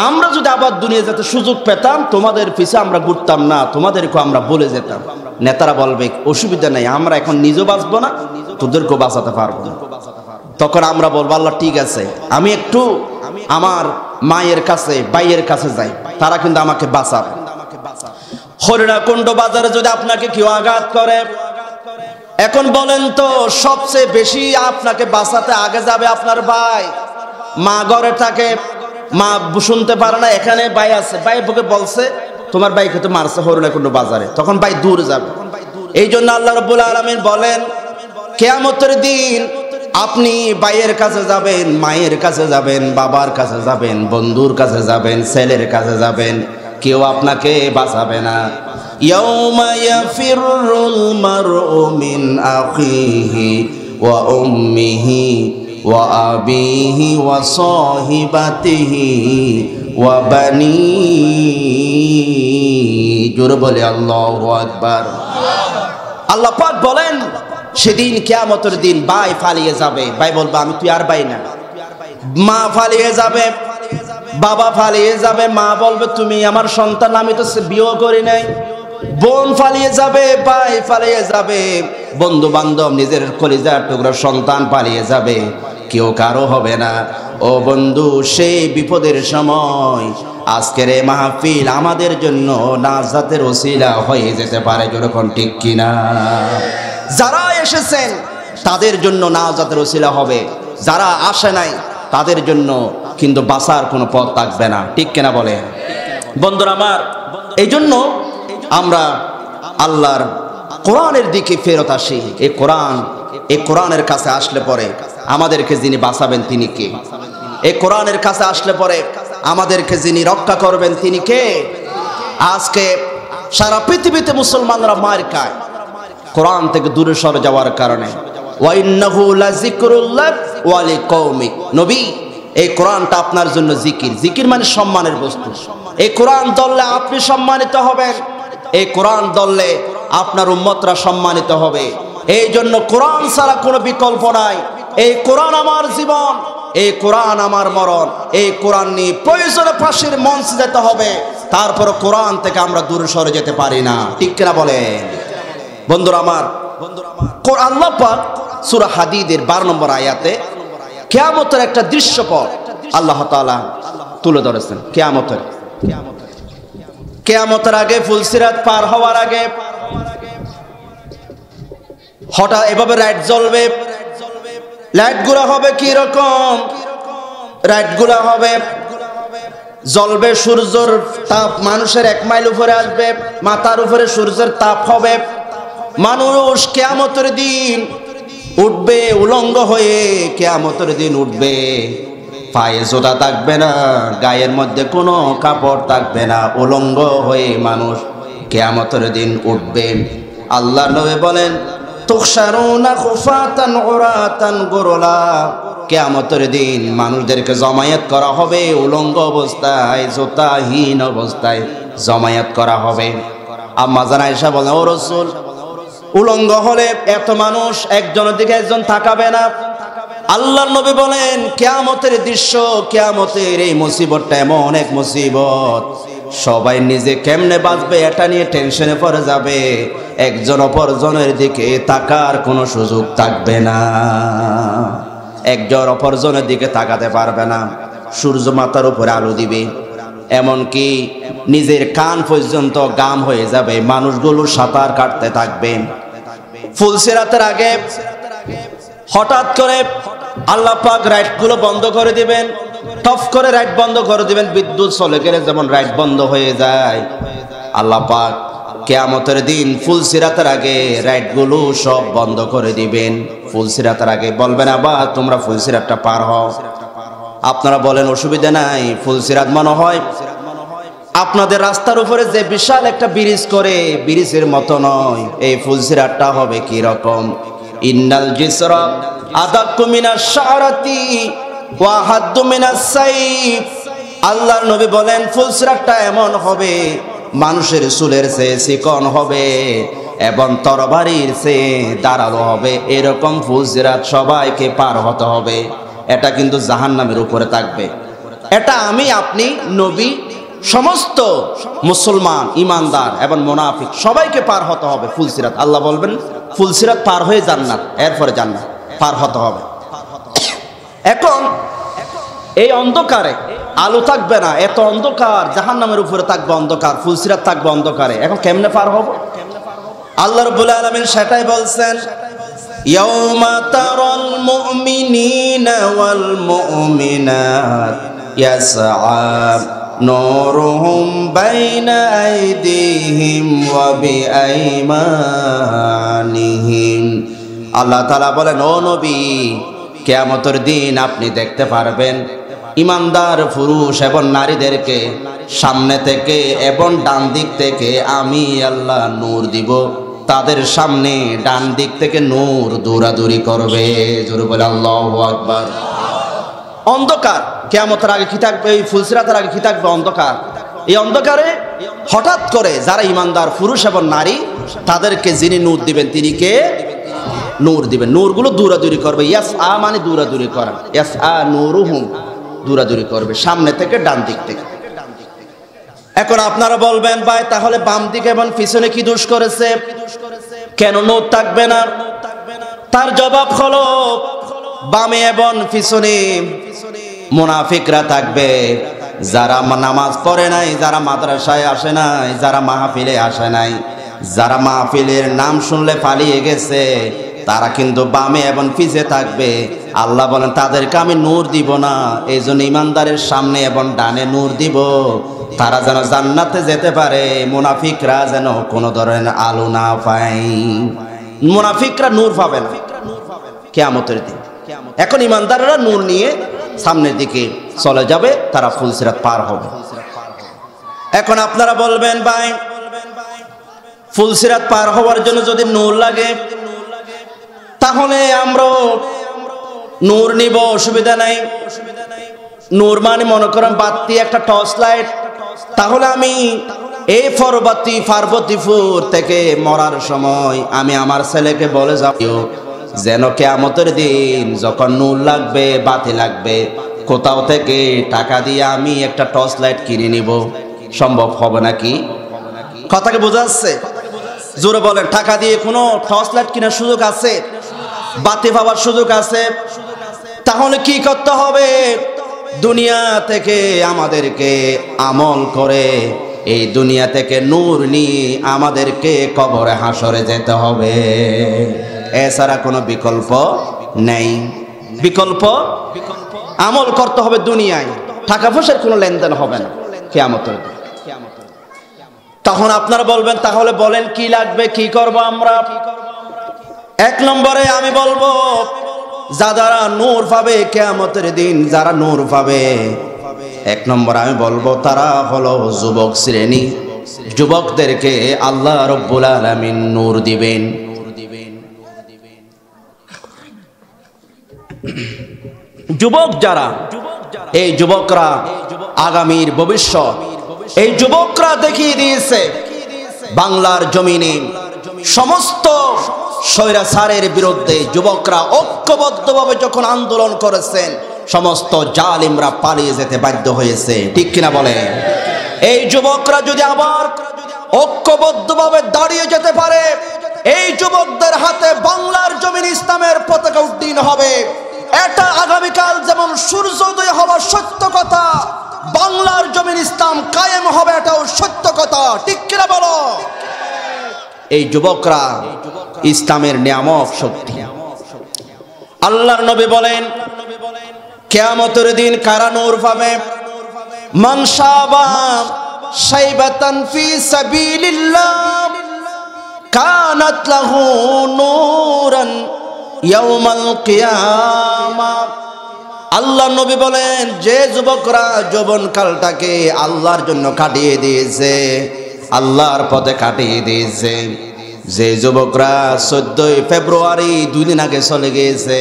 আমরা যদি আবার দুনিয়া যেতে সুযোগ পেতাম, তোমাদের পিছে আমরা ঘুরতাম না, তোমাদেরকে আমরা বলে যেতাম। নেতারা বলবে, অসুবিধা নেই, আমরা এখন নিজেও বাঁচবো না, তোদেরকেও বাঁচাতে পারবো না। তখন আমরা বলবো, আল্লাহ ঠিক আছে, আমি একটু আমার মায়ের কাছে, ভাইয়ের কাছে যাই, তারা কিন্তু আমাকে বাঁচাবে। হরিণাকুণ্ড বাজারে যদি আপনাকে কেউ আঘাত করে, এখন বলেন তো সবচেয়ে বেশি আপনাকে বাঁচাতে আগে যাবে আপনার ভাই। মা ঘরে থাকে, মা শুনতে পারে না, এখানে ভাই আছে, ভাই বুকে বলছে তোমার ভাইকে তো মারছে হরিণাকুণ্ড বাজারে, তখন ভাই দূর যাবে। এই জন্য আল্লাহ রাব্বুল আলামিন বলেন, কিয়ামতের দিন আপনি ভাইয়ের কাছে যাবেন, মায়ের কাছে যাবেন, বাবার কাছে যাবেন, বন্ধুর কাছে যাবেন, ছেলের কাছে যাবেন, কেউ আপনাকে বাঁচাবে না। ইয়াউমা ইয়াফিরুল মারউ মিন আখিহি ওয়া উম্মিহি ওয়া আবিহি ওয়া সাহিবাতিহি ওয়া বানিহি। জোরে বলে আল্লাহু আকবার। আল্লাহ পাক বলেন, সেদিন কিয়ামতের দিন ভাই পালিয়ে যাবে, ভাই বলবে আমি তুই আর ভাই না। মা পালিয়ে যাবে, বাবা পালিয়ে যাবে, মা বলবে তুমি আমার সন্তান, আমি তো বিয়ে করি নাই। বোন পালিয়ে যাবে, ভাই পালিয়ে যাবে, বন্ধু বান্ধব, নিজের কলিজার টুকরা সন্তান পালিয়ে যাবে, কেউ কারো হবে না। ও বন্ধু, সেই বিপদের সময় আজকের এই মাহফিল আমাদের জন্য নাজাতের ওসিলা হয়ে যেতে পারে, যেরকম ঠিক কিনা? যারা এসেছেন তাদের জন্য নাজাতের ওসিলা হবে, যারা আসে নাই তাদের জন্য কিন্তু বাঁচার কোনো পথ থাকবে না, ঠিক কিনা বলে? বন্ধুরা আমার, এই জন্য আমরা আল্লাহর কোরআনের দিকে ফেরত আসি। এই কোরআনের কাছে আসলে পরে আমাদেরকে যিনি বাঁচাবেন তিনি কে? এই কোরআনের কাছে আসলে পরে আমাদেরকে যিনি রক্ষা করবেন তিনি কে? আজকে সারা পৃথিবীতে মুসলমানরা মার খায় কোরআন থেকে দূরে সরে যাওয়ার কারণে। ওয়া ইন্নাহু লাযিকরুল্লাহ ওয়া লিকওমিক। নবী, এই কোরআনটা আপনার জন্য জিকির। জিকির মানে সম্মানের বস্তু। এই কোরআন ধরলে আপনি সম্মানিত হবেন, এই কোরআন ধরলে আপনার উম্মতরা সম্মানিত হবে। এই জন্য কোরআন ছাড়া কোনো বিকল্প নাই। এই কোরআন আমার জীবন, এই কোরআন আমার মরণ। এই কোরআন নিয়ে প্রয়োজনে ফাঁসির মঞ্চে যেতে হবে, তারপর কোরআন থেকে আমরা দূরে সরে যেতে পারি না, ঠিক কিনা বলেন? বন্ধুরা আমার, আল্লাহ পাক সূরা হাদীদের 12 নম্বর আয়াতে কিয়ামতের একটা দৃশ্যপট আল্লাহ তাআলা তুলে ধরেছেন। কিয়ামতের আগে, ফুলসিরাত পার হওয়ার আগে হঠাৎ এভাবে লাইট জ্বলবে। লাইটগুলো হবে কি রকম? লাইটগুলো হবে জ্বলবে, সূর্যের তাপ মানুষের 1 মাইল উপরে আসবে, মাথার উপরে সূর্যের তাপ হবে। মানুষ কিয়ামতের দিন উঠবে উলঙ্গ হয়ে, কিয়ামতের দিন উঠবে, পায়ে জোতা থাকবে না, গায়ের মধ্যে কোনো কাপড় থাকবে না, উলঙ্গ হয়ে মানুষ কিয়ামতের দিন উঠবে। আল্লাহ নবী বলেন, তুহশারুনা খুফাতান উরাতান গুরলা। কিয়ামতের দিন মানুষদেরকে জমায়েত করা হবে, উলঙ্গ অবস্থায়, জোতাহীন অবস্থায় জমায়েত করা হবে। আম্মা জান আয়েশা বলেন, ও রাসূল, উলঙ্গ হলে এত মানুষ একজনের দিকে একজন তাকাবে না। আল্লাহর নবী বলেন, কিয়ামতের দৃশ্য, কিয়ামতের এই মুসিবতটা এমন এক মুসিবত, সবাই নিজে কেমনে বাঁচবে এটা নিয়ে টেনশনে পড়ে যাবে, একজন অপরজনের দিকে তাকার কোনো সুযোগ থাকবে না, একজন অপরজনের দিকে তাকাতে পারবে না। সূর্য মাথার উপরে আলো দিবে, এমনকি নিজের কান পর্যন্ত গাম হয়ে যাবে, মানুষগুলো সাঁতার কাটতে থাকবে। ফুলসিরাতের আগে হঠাৎ করে আল্লাহ পাক রাইটগুলো বন্ধ করে দিবেন, টফ করে রাইট বন্ধ করে দিবেন। বিদ্যুৎ চলে গেলে যেমন রাইট বন্ধ হয়ে যায়, আল্লাহ পাক কিয়ামতের দিন ফুলসিরাতের আগে রাইটগুলো সব বন্ধ করে দিবেন। ফুলসিরাতের আগে বলবেন, আবার তোমরা ফুলসিরাতটা পার হও। আপনারা বলেন অসুবিধা নাই, ফুলসিরাত মনে হয় আপনাদের রাস্তার উপরে যে বিশাল একটা ব্রিজ করে, ব্রিজের মতো নয়। এই ফুলসিরাতটা হবে কি রকম? ইন্নাল জিসরা আদাক্কু মিনাশ শারাতি ওয়া হাদ্দু মিনাস সাইফ। আল্লাহর নবী বলেন ফুলসিরাতটা এমন হবে, মানুষের চুলের চেয়ে চিকন হবে এবং তরবারির চেয়ে ধারালো হবে। এরকম ফুলসিরাত সবাইকে পার হতে হবে। এটা কিন্তু জাহান্নামের উপরে থাকবে। এটা আমি, আপনি, নবী, সমস্ত মুসলমান, ইমানদার এবং মুনাফিক সবাইকে পার হতে হবে ফুলসিরাত। আল্লাহ বলবেন ফুলসিরাত পার হয়ে জান্নাত, এরপরে জান্নাত পার হতে হবে। এখন এই অন্ধকারে আলো থাকবে না, এত অন্ধকার, জাহান্নামের উপরে থাকবে অন্ধকার, ফুলসিরাত থাকবে অন্ধকারে। এখন কেমনে পার হব? আল্লাহ রাব্বুল আলামিন সেটাই বলছেন, ইয়াউমা তারাল মুমিনিনা ওয়াল মুমিনাত ইয়াসআ নূরুহুম বাইনা আইদিহিম ওয়া বিআইমানিহিম। আল্লাহ তাআলা বলেন, ও নবী, কিয়ামতের দিন আপনি দেখতে পারবেন ইমানদার পুরুষ এবং নারীদেরকে সামনে থেকে এবং ডান দিক থেকে আমি আল্লাহ নূর দিব। তাদের সামনে ডান দিক থেকে নূর দৌড়াদৌড়ি করবে। জোরে বলে আল্লাহু আকবার। অন্ধকার, কিয়ামতের আগে কি থাকবে? এই ফুলসিরাতের আগে কি থাকবে? অন্ধকার। এই অন্ধকারে হঠাৎ করে যারা ইমানদার পুরুষ এবং নারী, তাদেরকে যিনি নূর দিবেন তিনি কে? নূর দিবেন। নূরগুলো দৌড়াদৌড়ি করবে। ইয়াসআ মানে দৌড়াদৌড়ি করা, ইয়াসআ নূরুহুম, দৌড়াদৌড়ি করবে সামনে থেকে ডান দিক থেকে। এখন আপনারা বলবেন, ভাই তাহলে বাম দিকে এবং পিছনে কি দোষ করেছে? কেন নূর থাকবে না? তার জবাব হলো, বামে এবং পিছনে মুনাফিকরা থাকবে, যারা নামাজ পড়ে নাই, যারা মাদ্রাসায় আসে নাই, যারা মাহফিলে আসে নাই, যারা মাহফিলের নাম শুনলে পালিয়ে গেছে, তারা কিন্তু বামে এবং পিছে থাকবে। আল্লাহ বলেন তাদেরকে আমি নূর দিব না, এই জন্য ইমানদারের সামনে এবং ডানে নূর দিব, তারা যেন জান্নাতে যেতে পারে, মুনাফিকরা যেন কোনো ধরনের আলো না পায়। মুনাফিকরা নূর পাবে না কিয়ামতের দিন। এখন ইমানদাররা নূর নিয়ে সামনের দিকে চলে যাবে, তারা ফুলসিরাত পার হবে। এখন আপনারা বলবেন, ভাই ফুলসিরাত পার হওয়ার জন্য যদি নূর লাগে তাহলে আমরা নূর নিব, অসুবিধা নাই। নূর মানে মনে করেন বাতি, একটা টর্চ লাইট। তাহলে আমি এই পার্বতীপুর থেকে মরার সময় আমি আমার ছেলেকে বলে যাও যেন কিয়ামতের দিন যখন নূর লাগবে, বাতি লাগবে, কোথাও থেকে টাকা দিয়ে আমি একটা টর্চ লাইট কিনে নিব। সম্ভব হবে নাকি? কথাকে বোঝা যাচ্ছে? জোরে বলেন, টাকা দিয়ে কোনো টর্চ লাইট কেনার সুযোগ আছে? বাতি পাওয়ার সুযোগ আছে? তাহলে কি করতে হবে? দুনিয়া থেকে আমাদেরকে আমল করে এই দুনিয়া থেকে নূর নিয়ে আমাদেরকে কবরে হাসরে যেতে হবে। এছাড়া কোনো বিকল্প নেই। বিকল্প আমল করতে হবে দুনিয়ায়, টাকা পয়সার কোনো লেনদেন হবে না কিয়ামতের দিন। তখন আপনারা বলবেন, তাহলে বলেন কি লাগবে, কি করব আমরা? এক নম্বরে আমি বলবো, যারা নূর পাবে কিয়ামতের দিন, যারা নূর পাবে, এক নম্বর আমি বলবো তারা হলো যুবক শ্রেণী। যুবকদেরকে আল্লাহ রাব্বুল আলামিন নূর দিবেন। যুবক যারা, এই যুবকরা আগামীর ভবিষ্যৎ। এই যুবকরা দেখিয়ে দিয়েছে বাংলার জমিনে সমস্ত স্বৈরাচারের বিরুদ্ধে যুবকরা ঐক্যবদ্ধভাবে যখন আন্দোলন করেছেন, সমস্ত জালিমরা পালিয়ে যেতে বাধ্য হয়েছে। ঠিক কিনা বলেন? এই যুবকরা যদি আবার ঐক্যবদ্ধভাবে দাঁড়িয়ে যেতে পারে, এই যুবকদের হাতে বাংলার জমিন ইসলামের পতাকা উড্ডীন হবে। এটা আগামীকাল যেমন সূর্যোদয় হওয়ার সত্য কথা, বাংলার জমিন ইসলাম কায়েম হবে, এটাও সত্য কথা। ঠিক কিনা বলো? এই যুবকরা ইসলামের নিয়ামক শক্তি। আল্লাহর নবী বলেন, কিয়ামতের দিন কারা নূর পাবে? মান শাবা শাইবাতান ফি সাবিলিল্লাহ কানাত লাহু নূরান ইয়াউমাল কিয়ামা। আল্লাহর নবী বলেন, যে যুবকরা যৌবনকালটাকে আল্লাহর জন্য কাটিয়ে দিয়েছে, আল্লাহর পথে কাটিয়ে দিয়েছে, যে যুবকরা 14 ফেব্রুয়ারি 2 দিন আগে চলে গিয়েছে,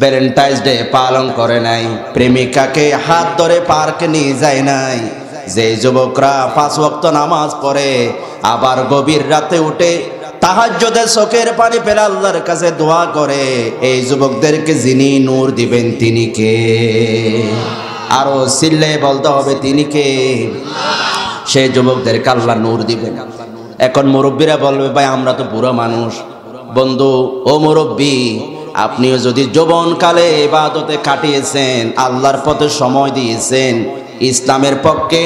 ভ্যালেন্টাইন্স ডে পালন করে নাই, প্রেমিকাকে হাত ধরে পার্কে নিয়ে যায় নাই, যে যুবকরা 5 ওয়াক্ত নামাজ পড়ে আবার গভীর রাতে উঠে তাহাজ্জুদে চোখের পানি ফেলে আল্লাহর কাছে দোয়া করে, এই যুবকদেরকে যিনি নূর দিবেন তিনি কে? আরো চিল্লে বলতে হবে তিনি কে? সেই যুবকদেরকে আল্লাহ নূর দিবেন। এখন মুরব্বীরা বলবে, ভাই আমরা তো বুড়ো মানুষ। বন্ধু ও মুরব্বী, আপনিও যদি যৌবনকালে ইবাদতে কাটিয়েছেন, আল্লাহর পথে সময় দিয়েছেন, ইসলামের পক্ষে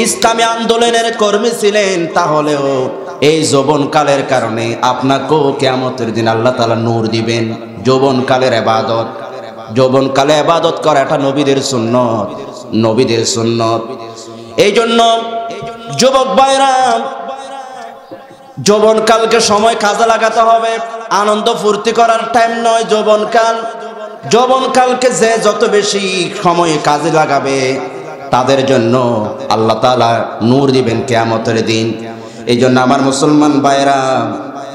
ইসলামী আন্দোলনের কর্মী ছিলেন, তাহলেও এই যৌবনকালের কারণে আপনাকেও কিয়ামতের দিন আল্লাহ তাআলা নূর দিবেন। যৌবনকালের ইবাদত, যৌবনকালে ইবাদত করা এটা নবীদের সুন্নত, নবীদের সুন্নত। এই জন্য যুবক ভাইরা, যৌবনকালকে সময় কাজে লাগাতে হবে, আনন্দ ফুর্তি করার টাইম নয় যৌবনকাল। যৌবনকালকে যে যত বেশি সময় কাজে লাগাবে, তাদের জন্য আল্লাহ তাআলা নূর দিবেন কিয়ামতের দিন। এই জন্য আমার মুসলমান ভাইরা,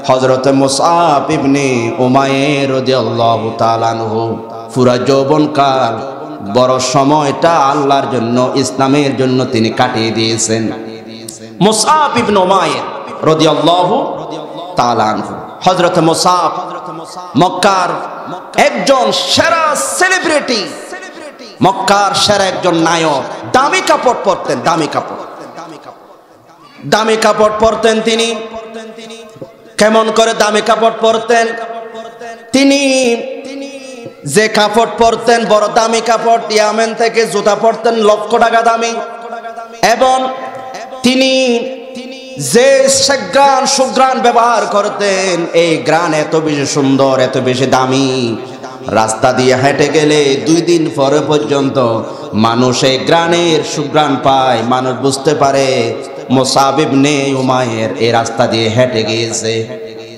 হযরত মুসআব ইবনে উমাইর রাদিয়াল্লাহু তাআলা আনহু পুরা যৌবনকাল বড় সময়টা আল্লাহর জন্য, ইসলামের জন্য তিনি কাটিয়ে দিয়েছেন। মুসআব ইবনে উমাইর রাদিয়াল্লাহু তাআলা আনহু, হযরত মুসআব মক্কার একজন সেরা সেলিব্রিটি, মক্কার সেরা একজন নায়ক। দামি কাপড় পরতেন, দামি কাপড়, দামি কাপড় পরতেন তিনি। কেমন করে দামি কাপড় পরতেন? তিনি যে কাপড় পরতেন বড় দামি কাপড়, ইয়ামেন থেকে জুতা পরতেন লক্ষ টাকা দামি, এবং তিনি যে গ্রান সুগ্রান ব্যবহার করতেন, এই গ্রান এত বেশি সুন্দর, এত বেশি দামি, রাস্তা দিয়ে হেঁটে গেলে 2 দিন পরে পর্যন্ত মানুষ এই গ্রানের সুগ্রান পায়, মানুষ বুঝতে পারে মুসআব ইবনে উমাইর এই রাস্তা দিয়ে হেঁটে গিয়েছে।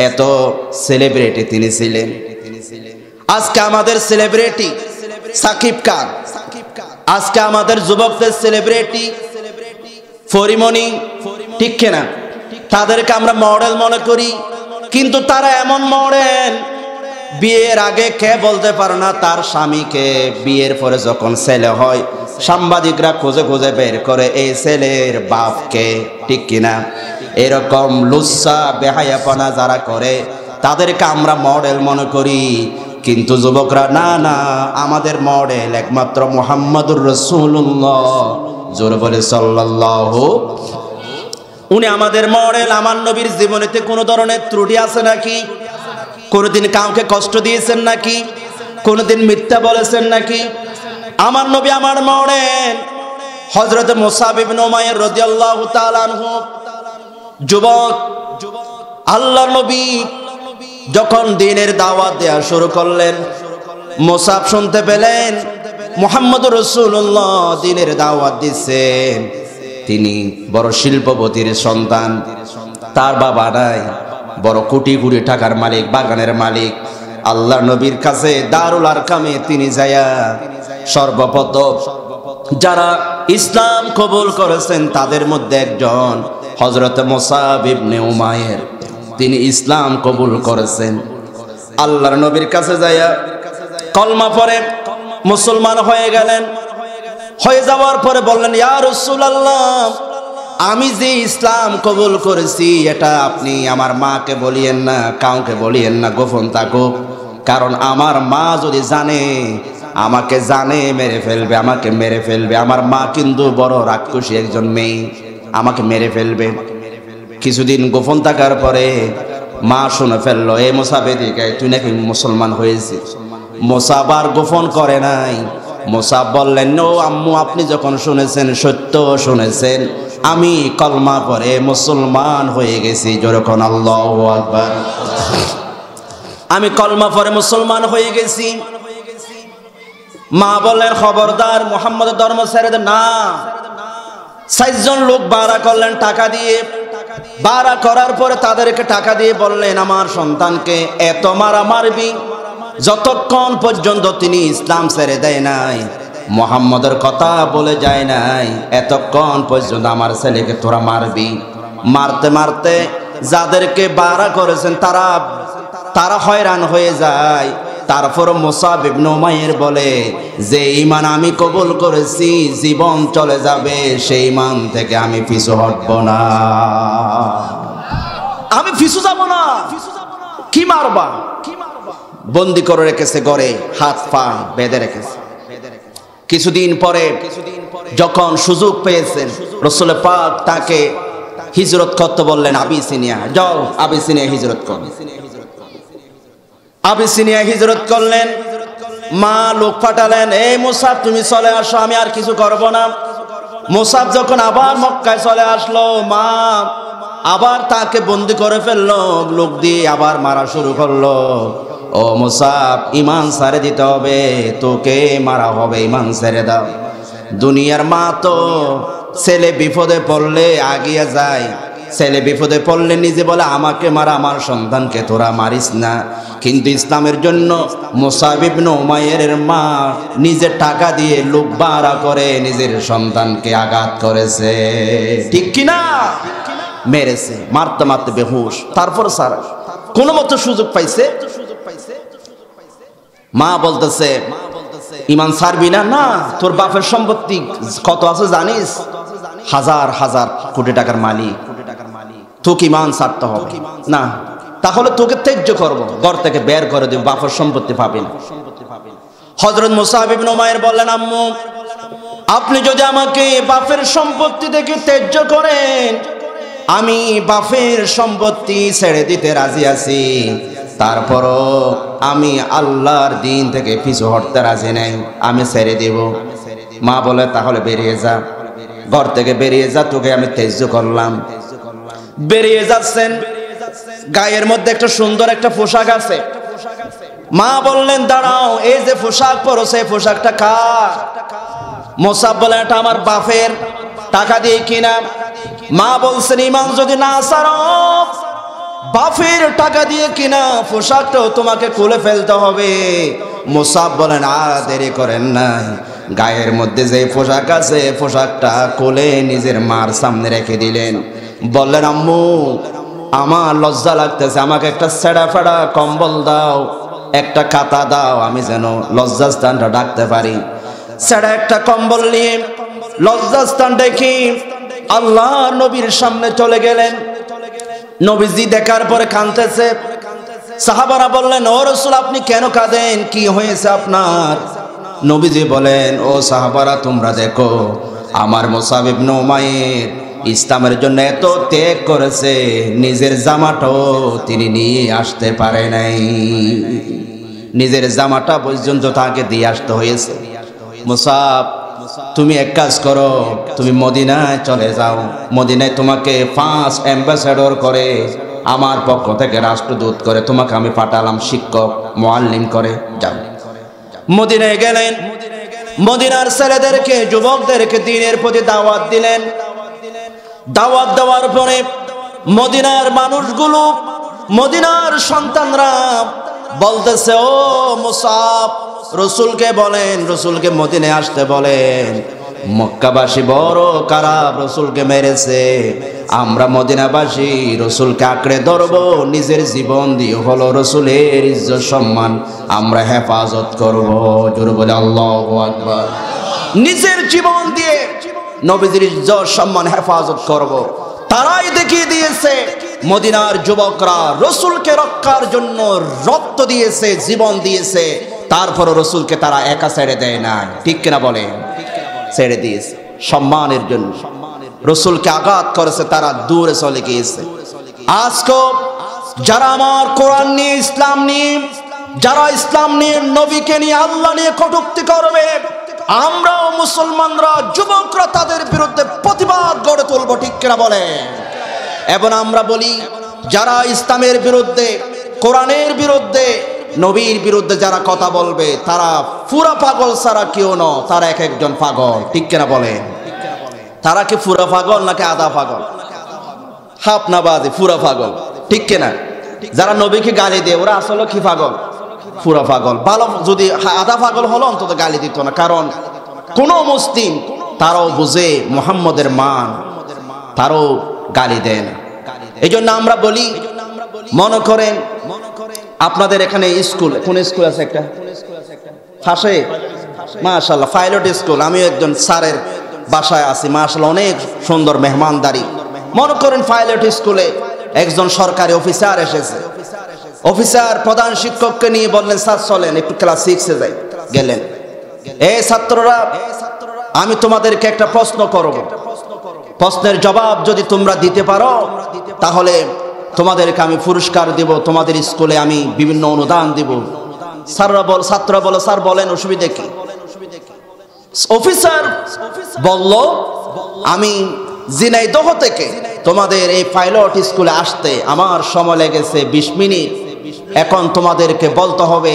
এত সেলিব্রিটি তিনি ছিলেন। আজকে আমাদের সেলিব্রিটি সাকিব খান, আজকে আমাদের যুবকদের সেলিব্রিটি পরিমণি, ঠিক কিনা? তাদেরকে আমরা মডেল মনে করি, কিন্তু তারা এমন মডেল, বিয়ের আগে কে বলতে পারে না তার স্বামীকে, বিয়ের পরে যখন ছেলে হয় সাংবাদিকরা খুঁজে খুঁজে বের করে এই ছেলের বাপকে, ঠিক কিনা? এরকম লুচ্ছা বেহায়াপনা যারা করে তাদেরকে আমরা মডেল মনে করি, কিন্তু যুবকরা না না, আমাদের মডেল একমাত্র মুহাম্মদুর রাসূলুল্লাহ, জোরে বলে সাল্লাল্লাহু। উনি আমাদের মডেল। আমার নবীর জীবনেতে কোনো ধরনের ত্রুটি আছে নাকি? কোনদিন কাউকে কষ্ট দিয়েছেন নাকি? কোনদিন মিথ্যা বলেছেন নাকি? আমার নবী আমার মডেল। হযরত মুসআব ইবনে উমাইর রাদিয়াল্লাহু তাআলা আনহু যুবক, আল্লাহর নবী যখন দ্বীনের দাওয়াত দেওয়া শুরু করলেন, মুসআব শুনতে পেলেন মুহাম্মদুর রাসূলুল্লাহ দ্বীনের দাওয়াত দিচ্ছেন। তিনি বড় শিল্পপতির সন্তান, তার বাবা নাই, বড় কোটি কোটি টাকার মালিক, বাগানের মালিক। আল্লাহর নবীর কাছে দারুল আরকামে তিনি যায়া সর্বপ্রথম যারা ইসলাম কবুল করেছেন তাদের মধ্যে একজন হযরত মুসআব ইবনে উমাইর, তিনি ইসলাম কবুল করেছেন। আল্লাহর নবীর কাছে যায়া কলমা পড়ে মুসলমান হয়ে গেলেন। হয়ে যাওয়ার পরে বললেন, ইয়া রাসূলুল্লাহ, আমি যে ইসলাম কবুল করেছি এটা আপনি আমার মাকে বলিয়েন না, কাউকে বলিয়েন না, গোপন থাকুক, কারণ আমার মা যদি জানে আমাকে জানে মেরে ফেলবে, আমাকে মেরে ফেলবে। আমার মা কিন্তু বড় রাক্ষসী একজন মেয়ে, আমাকে মেরে ফেলবে। কিছুদিন গোপন থাকার পরে মা শুনে ফেললো, এ মুসাব এদিকে, তুই নাকি মুসলমান হয়েছিস। মুসাব আর গোপন করে নাই। মুসাব বললেন, ও আম্মু, আপনি যখন শুনেছেন সত্য শুনেছেন, আমি কলমা পড়ে মুসলমান হয়ে গেছি। যেরকম আল্লাহু আকবার। আমি কলমা পড়ে মুসলমান হয়ে গেছি। মা বললেন, খবরদার মুহাম্মদের ধর্ম ছেড়ে দে। না, ৬০ জন লোক ভাড়া করলেন টাকা দিয়ে। ভাড়া করার পরে তাদেরকে টাকা দিয়ে বললেন, আমার সন্তানকে এত মারা মারবি যতক্ষণ পর্যন্ত তিনি ইসলাম ছেড়ে দেয় নাই, মুহাম্মদের কথা বলে যায় নাই, এতক্ষণ পর্যন্ত আমার ছেলেকে তোরা মারবি। মারতে মারতে যাদেরকে ভাড়া করেছেন তারা হয়রান হয়ে যায়। তারপর মুসাব ইবনে উমাইর বলে, যে ঈমান আমি কবুল করেছি, জীবন চলে যাবে, সেই ঈমান থেকে আমি পিছু হটব না, আমি পিছু যাব না। কি মারবা? বন্দি করে রেখেছে ঘরে, হাত পা বেঁধে রেখেছে। কিছুদিন পরে যখন সুযোগ পেয়েছেন, রাসূল পাক তাকে হিজরত করতে বললেন আবিসিনিয়া। যাও আবিসিনিয়া হিজরত কর। আবিসিনিয়া হিজরত করলেন। মা লোক পাঠালেন, এই মুসাব তুমি চলে আসো, আমি আর কিছু করব না। মুসাব যখন আবার মক্কায় চলে আসলো, মা আবার তাকে বন্দি করে ফেললো, লোক দিয়ে আবার মারা শুরু করলো। ও মুসাব, ঈমান ছেড়ে দিতে হবে, তোকে মারা হবে, ঈমান ছেড়ে দাও। দুনিয়ার মা তো ছেলে বিপদে পড়লে আগিয়ে যায়, ছেলে বিপদে পড়লে নিজে বলে আমাকে মারা, আমার সন্তানকে তোরা মারিস না। কিন্তু ইসলামের জন্য মুসাব ইবনে উমাইরের মা নিজের টাকা দিয়ে লোক ভাড়া করে নিজের সন্তানকে আঘাত করেছে, ঠিক কিনা? মেরেছে, মারতে মারতে বেহুশ। তারপর স্যার কোনো মতো সুযোগ পাইছে, মা বলতেছে, ঈমান ছাড়বি না? না, তোর বাপের সম্পত্তি কত আছে জানিস? হাজার হাজার কোটি টাকার মালিক, তোকে ঈমান ছাড়তে হবে না। তাহলে তোকে ত্যায্য করব, ঘর থেকে বের করে দেব, বাপের সম্পত্তি পাবি না। হযরত মুসাব ইবনে উমাইর বললেন, আম্মু, আপনি যদি আমাকে বাপের সম্পত্তি থেকে ত্যায্য করেন, আমি বাপের সম্পত্তি ছেড়ে দিতে রাজি আছি, তারপরও আমি আল্লাহর দিন থেকে পিছু হটতে রাজি নাই, আমি ছেড়ে দেব। মা বলে, তাহলে বেরিয়ে যা, ঘর থেকে বেরিয়ে যা, তোকে আমি ত্যায্য করলাম। বেরিয়ে যাচ্ছেন, গায়ের মধ্যে একটা সুন্দর একটা পোশাক আছে। মা বললেন, দাঁড়াও, এই যে পোশাক পরছে, পোশাকটা কার? মুসাব বলে, এটা আমার বাপের, টাকা দিয়ে কিনা। মা বলছেন, ঈমান যদি না ছাড়ো, বাপের টাকা দিয়ে কিনা পোশাকটাও তোমাকে খুলে ফেলতে হবে। মুসাব বলেন, আর দেরি করেন না, গায়ের মধ্যে যে পোশাক আছে পোশাকটা খুলে নিজের মার সামনে রেখে দিলেন। বললেন, আম্মু, আমার লজ্জা লাগতেছে, আমাকে একটা ছেঁড়া ফেড়া কম্বল দাও, একটা কাতা দাও, আমি যেন লজ্জাস্থানটা ডাকতে পারি। ছেঁড়া একটা কম্বল নিয়ে লজ্জাস্থান দেখি আল্লাহ নবীর সামনে চলে গেলেন। নবীজি দেখার পরে কাঁদতেছে। সাহাবারা বললেন, ও রাসূল, আপনি কেন কাঁদেন? কি হয়েছে আপনার? নবীজি বলেন, ও সাহাবারা, তোমরা দেখো, আমার মুসাব ইবনে উমাইর ইসলামের জন্য এত ত্যাগ করেছে, নিজের জামাটাও তিনি নিয়ে আসতে পারে নাই, নিজের জামাটা পর্যন্ত তাকে দিয়ে আসতে হয়েছে। মুসাব, তুমি এক কাজ করো, তুমি মদিনায় চলে যাও, মদিনায় তোমাকে 5 অ্যাম্বাসেডর করে আমার পক্ষ থেকে রাষ্ট্রদূত করে তোমাকে আমি পাঠালাম, শিক্ষক মুআল্লিম করে, যাও। মদিনায় গেলেন, মদিনার ছেলেদেরকে যুবকদেরকে দ্বীনের প্রতি দাওয়াত দিলেন। দাওয়াত দেওয়ার পরে মদিনার মানুষগুলো, মদিনার সন্তানরা বলতেছে, ও মুসাব, রসুলকে বলেন, রসুলকে মদিনায় আসতে বলেন। মক্কাবাসী বড় খারাপ, রসুলকে মেরেছে, আমরা মদিনাবাসী রসুলকে আঁকড়ে ধরবো, নিজের জীবন দিয়ে হলো রসুলের ইজ্জত সম্মান আমরা হেফাজত করব। জোরে বলে আল্লাহু আকবার। নিজের জীবন দিয়ে নবীজির ইজ্জত সম্মান হেফাজত করব। তারাই দেখিয়ে দিয়েছে, মদিনার যুবকরা রসুলকে রক্ষার জন্য রক্ত দিয়েছে, জীবন দিয়েছে। তারপর রসুলকে তারা একা ছেড়ে দেয় না, ঠিক কিনা বলে? ছেড়ে দিয়েছে সম্মানের জন্য। রসুলকে আঘাত করেছে, তারা দূরে চলে গিয়েছে। আজকে যারা আমার কোরআন নিয়ে, ইসলাম নিয়ে, যারা ইসলাম নিয়ে, নবীকে নিয়ে, আল্লাহ নিয়ে কটূক্তি করবে, আমরাও মুসলমানরা, যুবকরা তাদের বিরুদ্ধে প্রতিবাদ গড়ে তুলব, ঠিক কিনা বলে? এবং আমরা বলি, যারা ইসলামের বিরুদ্ধে, কোরআনের বিরুদ্ধে, নবীর বিরুদ্ধে যারা কথা বলবে, তারা পুরা পাগল ছাড়া কেউ নয়, তারা এক একজন পাগল, ঠিক কিনা বলে? তারা কি পুরা পাগল নাকি আধা পাগল? হাফনাবাদী, পুরা পাগল, ঠিক কিনা? যারা নবীকে গালি দেয় ওরা আসলে কি পাগল? পুরা পাগল। ভালো যদি আধা পাগল হলো অন্তত গালি দিত না, কারণ কোন মুসলিম তারাও বুঝে মুহাম্মদের মান, তারাও গালি দেয় না। এই জন্য আমরা বলি, মনে করেন আপনাদের এখানে স্কুল, কোন স্কুল আছে একটা পাশে, মাশাআল্লাহ পাইলট স্কুল, আমিও একজন স্যারের বাসায় আছি, মাশাআল্লাহ অনেক সুন্দর মেহমানদারি। মনে করেন পাইলট স্কুলে একজন সরকারি অফিসার এসেছে, অফিসার প্রধান শিক্ষককে নিয়ে বললেন, স্যার চলেন একটু ক্লাস 6-এ যাই। গেলেন, এই ছাত্ররা, আমি তোমাদেরকে একটা প্রশ্ন করব, প্রশ্নের জবাব যদি তোমরা দিতে পারো তাহলে তোমাদেরকে আমি পুরস্কার দেব, তোমাদের স্কুলে আমি বিভিন্ন অনুদান দেব। ছাত্ররা বলে, স্যার বলেন, অসুবিধা কি? অফিসার বলল, আমি ঝিনাইদহ থেকে তোমাদের এই পাইলট স্কুলে আসতে আমার সময় লেগেছে 20 মিনিট। এখন তোমাদেরকে বলতে হবে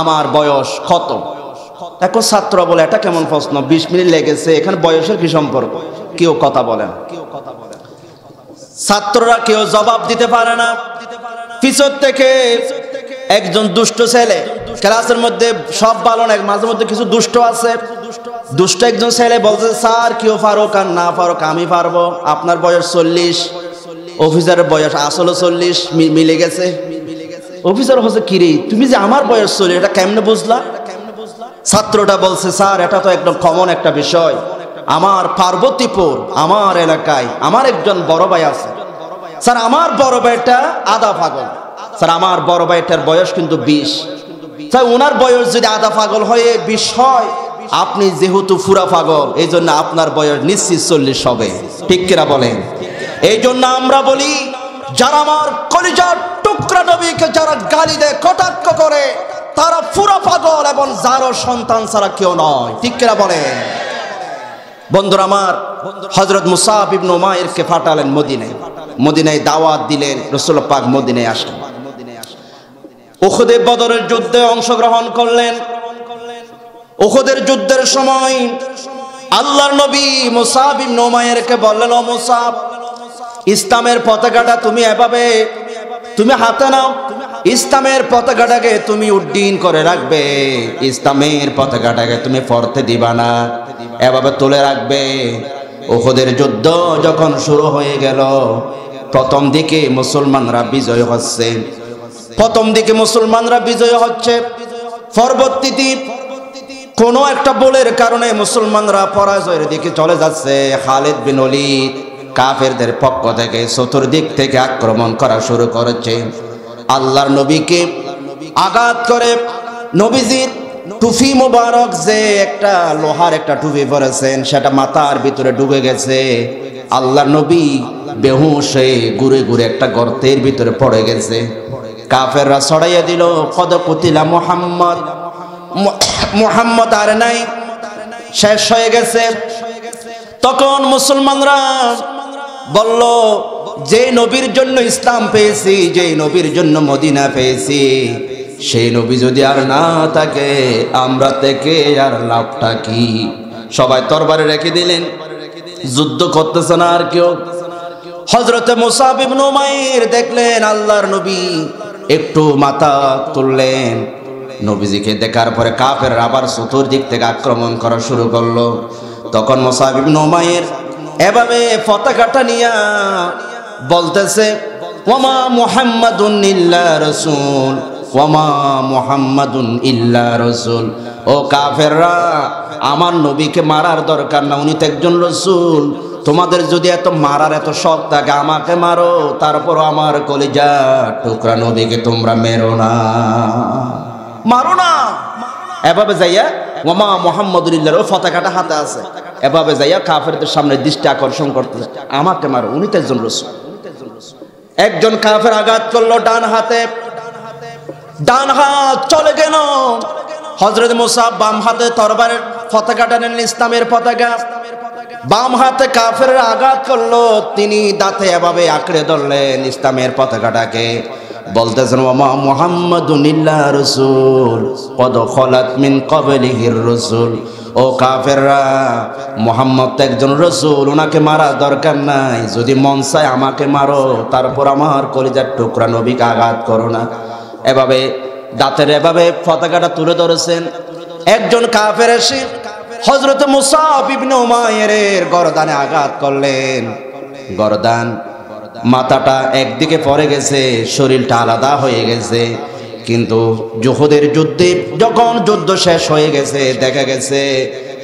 আমার বয়স কত। এখন ছাত্ররা বলে, এটা কেমন প্রশ্ন, 20 মিনিট লেগেছে, এখানে বয়সের কি সম্পর্ক? কেউ কথা বলেন, ছাত্ররা কেউ জবাব দিতে পারে না। পিছন থেকে একজন দুষ্ট ছেলে, ক্লাসের মধ্যে সব ভালো না, মাঝে মধ্যে কিছু দুষ্ট আছে, দুষ্ট একজন ছেলে বলছে, স্যার কেউ পারুক আর না পারুক আমি পারবো, আপনার বয়স 40, অফিসারের বয়স আসলে 40 মিলে গেছে। অফিসার হচ্ছে, কিরে তুমি যে আমার বয়স 40 এটা কেমনে বুঝলা? ছাত্রটা বলছে, স্যার এটা তো একদম কমন একটা বিষয়, আমার পার্বতীপুর আমার এলাকায় আমার একজন বড় ভাই আছে, স্যার আমার বড় ভাইটা আধা পাগল, স্যার আমার বড় ভাইটার বয়স কিন্তু 20, স্যার ওনার বয়স যদি আধা পাগল হয়ে 20 হয়, আপনি যেহেতু পুরা পাগল, এই জন্য আপনার বয়স নিশ্চিত 40 হবে, ঠিক কিনা বলেন? এই জন্য আমরা বলি, যারা আমার কলিজার টুকরা নবীকে যারা গালি দেয়, কটাক্ষ করে, তারা পুরা পাগল এবং যারও সন্তান ছাড়া কেউ নয়, ঠিক কিনা বলেন? বন্ধুরা আমার, হযরত মুসাব ইবনে উমাইরকে পাঠালেন মদিনায়, মদিনায় দাওয়াত দিলেন, রাসূলুল্লাহ পাক মদিনায় আসলেন, উহুদে বদরের যুদ্ধে অংশগ্রহণ করলেন। উহুদের যুদ্ধের সময় আল্লাহর নবী মুসাব ইবনে উমাইরকে বললেন, ও মুসাব, ইসলামের পতাকাটা তুমি এভাবে তুমি হাতে নাও, ইসলামের পতাকাটাকে তুমি উড্ডীন করে রাখবে, ইসলামের পতাকাটাকে তুমি পড়তে দিবা না, এভাবে তুলে রাখবে। উহুদের যুদ্ধ যখন শুরু হয়ে গেল, প্রথম দিকে মুসলমানরা বিজয় হচ্ছে, প্রথম দিকে মুসলমানরা বিজয় হচ্ছে, পরবর্তীতে কোনো একটা বলের কারণে মুসলমানরা পরাজয়ের দিকে চলে যাচ্ছে। খালিদ বিন ওলীদ কাফেরদের পক্ষ থেকে চতুর্দিক থেকে আক্রমণ করা শুরু করেছে, আল্লাহর নবীকে আঘাত করে। নবীজির টুপি মোবারক, যে একটা লোহার একটা টুপি পরেছেন, সেটা মাথার ভিতরে ঢুকে গেছে। আল্লাহর নবী বেহুশ হয়ে ঘুরে ঘুরে একটা গর্তের ভিতরে পড়ে গেছে। কাফেররা ছড়াইয়া দিল, কদ কুতিলা মুহাম্মদ, মুহাম্মদ আর নাই, শেষ হয়ে গেছে। তখন মুসলমানরা বলল, যে নবীর জন্য ইসলাম পেয়েছি, যে নবীর জন্য মদিনা পেয়েছি, সেই নবী যদি আর না থাকে, আমরা থেকে আর লাভটা কি? সবাই তরবারি রেখে দিলেন, যুদ্ধ করতেছে না আর কেউ। হযরতে মুসাব ইবনে উমাইর দেখলেন আল্লাহর নবী একটু মাথা তুললেন, নবীজিকে দেখার পরে কাফের আবার চতুর্দিক থেকে আক্রমণ করা শুরু করলো। তখন মুসাব ইবনে উমাইর এভাবে পতাকাটা নিয়ে বলতেছে, ওয়ামা মুহাম্মাদুন ইল্লা রাসূল, ওয়ামা মুহাম্মাদুন ইল্লা রাসূল। ও কাফেররা, আমার নবীকে মারার দরকার না, উনি তো একজন রাসূল। তোমাদের যদি এত মারার এত শখ থাকে, আমাকে মারো, তারপরও আমার কলিজা টুকরা নবীকে তোমরা মেরো না, মারো না। এভাবে যাইয়া ওমা মুহাম্মাদুল্লাহ ও পতাকাটা হাতে আছে, এভাবে যাইয়া কাফেরদের সামনে দৃষ্টি আকর্ষণ করতেছে, আমাকে মারো, উনি তো একজন রাসূল। একজন কাফের আঘাত করলো ডান হাতে, ডান হাত চলে গেল। হযরত মুসা বাম হাতে তরবারের পতাকাটা নিলেন, ইসলামের পতাকা। বাম হাতে কাফের আঘাত করলো, তিনি দাঁতে এভাবে আঁকড়ে ধরলেন ইসলামের পতাকাটাকে, বলতেছেন ওমা মুহাম্মাদুন ইল্লা রাসূল কদ খলাত মিন ক্বাবলিহির রাসূল। ও কাফেররা, মুহাম্মদ তো একজন রাসূল, ওনাকে মারা দরকার নাই, যদি মন চায় আমাকে মারো, তারপর আমার কলিজার টুকরা নবীকে আঘাত করো না। এভাবে দাঁতের এভাবে পতাকাটা তুলে ধরেছেন। একজন কাফের এসে হযরত মুসাব ইবনে উমাইরের গরদানে আঘাত করলেন। গরদান, মাথাটা একদিকে পড়ে গেছে, শরীরটা আলাদা হয়ে গেছে। কিন্তু উহুদের যুদ্ধে যখন যুদ্ধ শেষ হয়ে গেছে, দেখা গেছে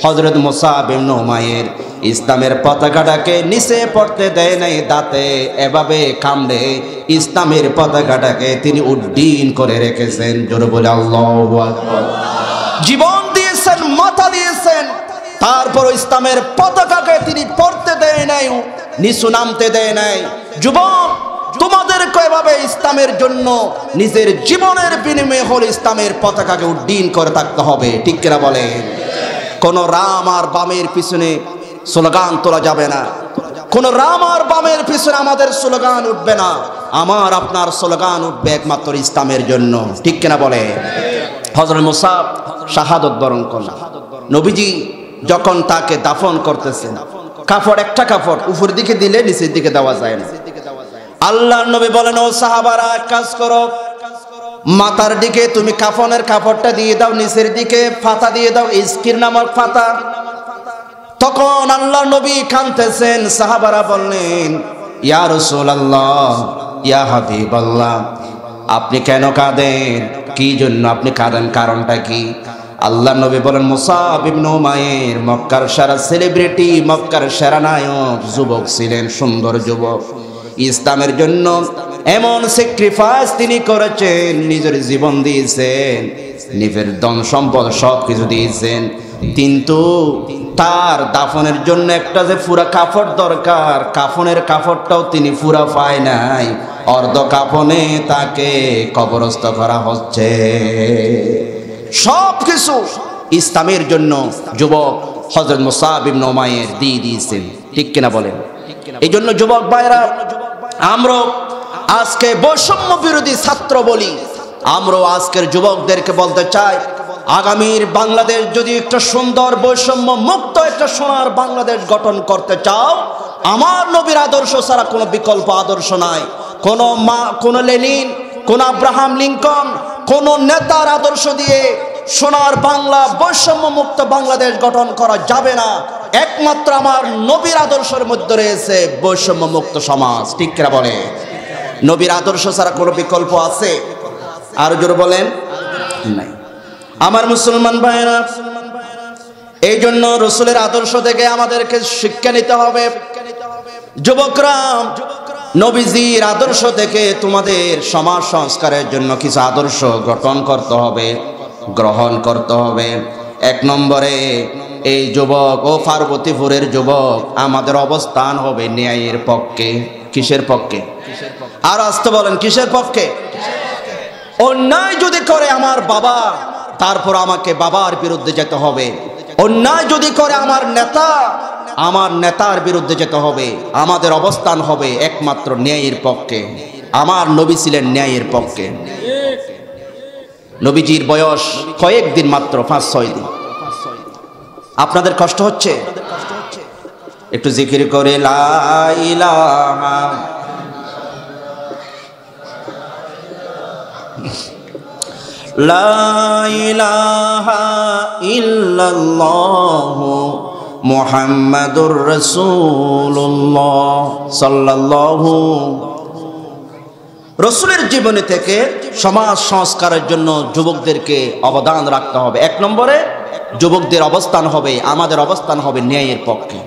হযরত মুসাব ইবনে উমাইর ইসলামের পতাকাটাকে নিচে পড়তে দেয় নাই, দাঁতে এভাবে কামড়ে ইসলামের পতাকাটাকে তিনি উড্ডীন করে রেখেছেন। জোরে বলে আল্লাহু আকবার। জীবন দিয়েছেন, মাথা দিয়েছেন, তারপর ইসলামের পতাকাকে তিনি পড়তে দেয় নাই, নিচু নামতে দেয় নাই। যুবক, তোমাদেরকে এভাবে ইসলামের জন্য নিজের জীবনের বিনিময়ে হল ইসলামের পতাকাকে উড্ডীন করে থাকতে হবে, ঠিক কিনা বলে? কোন রাম আর বামের পিছনে স্লোগান তোলা যাবে না, কোন রাম আর বামের পিছনে আমাদের স্লোগান উঠবে না। আমার আপনার স্লোগান উঠবে একমাত্র ইসলামের জন্য, ঠিক কিনা বলে? হযরত মুসাব শাহাদত বরণ করলেন। নবীজি যখন তাকে দাফন করতেছেন, কাপড় একটা কাপড় উপর দিকে দিলে নিচের দিকে দেওয়া যায় না। আল্লাহর নবী বলেন, ও সাহাবারা, এক কাজ করো, মাথার দিকে তুমি কাফনের কাপড়টা দিয়ে দাও, নিচের দিকে ফাতা দিয়ে দাও, ইস্কির নামক ফাতা। তখন আল্লাহর নবী কাঁদতেছেন। সাহাবারা বললেন, ইয়া রাসূলুল্লাহ, ইয়া হাবিবাল্লাহ, আপনি কেন কাঁদেন? কি জন্য আপনি কাঁদেন? কারণটা কি? আল্লাহর নবী বলেন, মুসাব ইবনে উমাইর মক্কার সেরা সেলিব্রিটি, মক্কার সেরা নায়ক যুবক ছিলেন, সুন্দর যুবক। ইসলামের জন্য এমন স্যাক্রিফাইস তিনি করেছেন, নিজের জীবন দিয়েছেন, নিজের ধন সম্পদ সব কিছু দিয়েছেন, কিন্তু তার দাফনের জন্য একটা যে পুরা কাপড় দরকার, কাফনের কাপড়টাও তিনি পুরা পায় নাই, অর্ধ কাফনে তাকে কবরস্থ করা হচ্ছে। সব কিছু ইসলামের জন্য যুবক হযরত মুসাব ইবনে উমাইর দিয়ে দিয়েছেন, ঠিক কিনা বলেন? এই জন্য যুবক ভাইরা, আমরা আজকে বৈষম্য বিরোধী ছাত্র বলি, আমরা আজকের যুবকদেরকে বলতে চাই, আগামীর বাংলাদেশ যদি একটা সুন্দর বৈষম্য মুক্ত একটা সোনার বাংলাদেশ গঠন করতে চাও, আমার নবীর আদর্শ ছাড়া কোনো বিকল্প আদর্শ নাই। কোন লেনিন, কোন আব্রাহাম লিঙ্কন, কোন নেতার আদর্শ দিয়ে সোনার বাংলা, বৈষম্য মুক্ত বাংলাদেশ গঠন করা যাবে না। একমাত্র আমার নবীর আদর্শের মধ্যে রয়েছে বৈষম্য মুক্ত সমাজ, ঠিক কিনা বলে? নবীর আদর্শ ছাড়া কোনো বিকল্প আছে? আরো জোরে বলেন, নাই। আমার মুসলমান ভাইরা, এই জন্য রাসূলের আদর্শ থেকে আমাদেরকে শিক্ষা নিতে হবে। যুবকরা, নবীজির আদর্শ থেকে তোমাদের সমাজ সংস্কারের জন্য কিছু আদর্শ গঠন করতে হবে, গ্রহণ করতে হবে। এক নম্বরে, এই যুবক ও পার্বতীপুরের যুবক, আমাদের অবস্থান হবে ন্যায়ের পক্ষে। কিসের পক্ষে? আর আসতে বলেন, কিসের পক্ষে? অন্যায় যদি করে আমার বাবা, তারপর আমাকে বাবার বিরুদ্ধে যেতে হবে। অন্যায় যদি করে আমার নেতা, আমার নেতার বিরুদ্ধে যেতে হবে। আমাদের অবস্থান হবে একমাত্র ন্যায়ের পক্ষে। আমার নবী ছিলেন ন্যায়ের পক্ষে। নবীজির বয়স কয়েকদিন মাত্র, 5-6 দিন। আপনাদের কষ্ট হচ্ছে? একটু জিকির করে লা ইলাহা লা ইলাহা ইল্লাল্লাহু মুহাম্মাদুর রাসূলুল্লাহ সাল্লাল্লাহু। রাসূলের জীবনী থেকে সমাজ সংস্কারের জন্য যুবকদেরকে অবদান রাখতে হবে। এক নম্বরে, যুবকদের অবস্থান হবে, আমাদের অবস্থান হবে ন্যায়ের পক্ষে।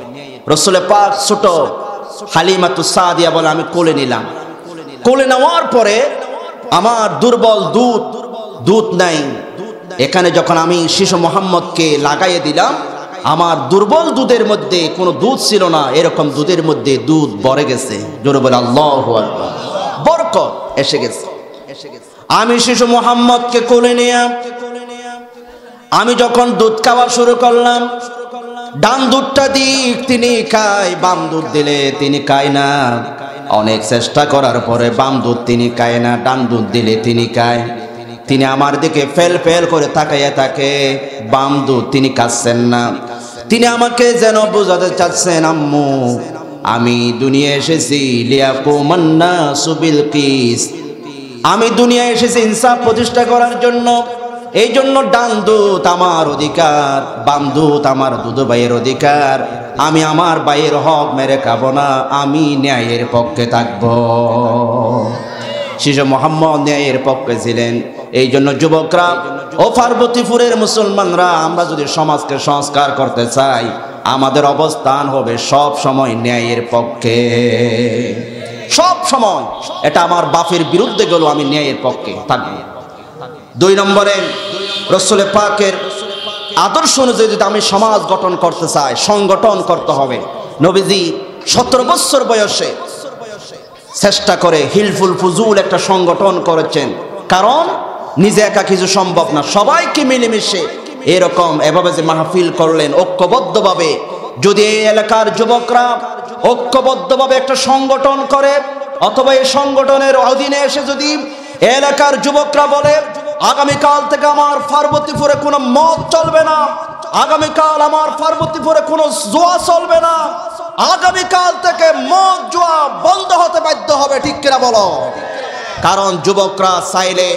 রাসূলে পাক ছোট হালিমাতুস সাদিয়া বলে, আমি কোলে নিলাম। কোলে নেওয়ার পরে আমার দুর্বল দুধ নাই, এখানে যখন আমি শিশু মোহাম্মদকে লাগাইয়ে দিলাম, আমার দুর্বল দুধের মধ্যে কোনো দুধ ছিল না, এরকম দুধের মধ্যে দুধ ভরে গেছে। জোরে বলে আল্লাহু আকবার। বরকত এসে গেছে। আমি শিশু মোহাম্মদকে কোলে নিয়ে আমি যখন দুধ খাওয়া শুরু করলাম, ডান দুধটা দিক তিনি খায়, বাম দুধ দিলে তিনি খায় না। অনেক চেষ্টা করার পরে বাম দুধ তিনি খায় না, ডান দুধ দিলে তিনি খায়। তিনি আমার দিকে ফেল ফেল করে তাকাইয়া থাকে, বাম দুধ তিনি খাচ্ছেন না। তিনি আমাকে যেন বোঝাতে চাচ্ছেন, আম্মু আমি দুনিয়া এসেছি লিয়াকুমান্না সুবিল কিস, আমি দুনিয়া এসেছি ইনসাফ প্রতিষ্ঠা করার জন্য। এই জন্য ডান দুধ আমার অধিকার, বাম দুধ আমার দুধ ভাইয়ের অধিকার। আমি আমার ভাইয়ের হক মেরে খাবো না, আমি ন্যায়ের পক্ষে থাকবো। শিশু মোহাম্মদ ন্যায়ের পক্ষে ছিলেন। এই জন্য যুবকরা ও পার্বতীপুরের মুসলমানরা, আমরা যদি সমাজকে সংস্কার করতে চাই, আমাদের অবস্থান হবে সব সময় ন্যায়ের পক্ষে। সব সময় এটা আমার বাপের বিরুদ্ধে গেল, আমি ন্যায়ের পক্ষে থাকবো। 2 নম্বরে রাসূল পাকের আদর্শ অনুযায়ী যদি আমি সমাজ গঠন করতে চাই, সংগঠন করতে হবে। নবীজি 17 বছর বয়সে চেষ্টা করে হিলফুল ফুজুল একটা সংগঠন করেছেন। কারণ নিজে একা কিছু সম্ভব না, সবাইকে মিলেমিশে এরকম এভাবে যে মাহফিল করলেন ঐক্যবদ্ধভাবে। যদি এই এলাকার যুবকরা ঐক্যবদ্ধভাবে একটা সংগঠন করে, অথবা এই সংগঠনের অধীনে এসে যদি এলাকার যুবকরা বলে, আগামীকাল থেকে আমার পার্বতীপুরে কোনো মদ চলবে না, আগামীকাল আমার পার্বতীপুরে কোনো জুয়া চলবে না, আগামীকাল থেকে মদ জুয়া বন্ধ হতে বাধ্য হবে, ঠিক কিনা বলো? কারণ যুবকরা চাইলে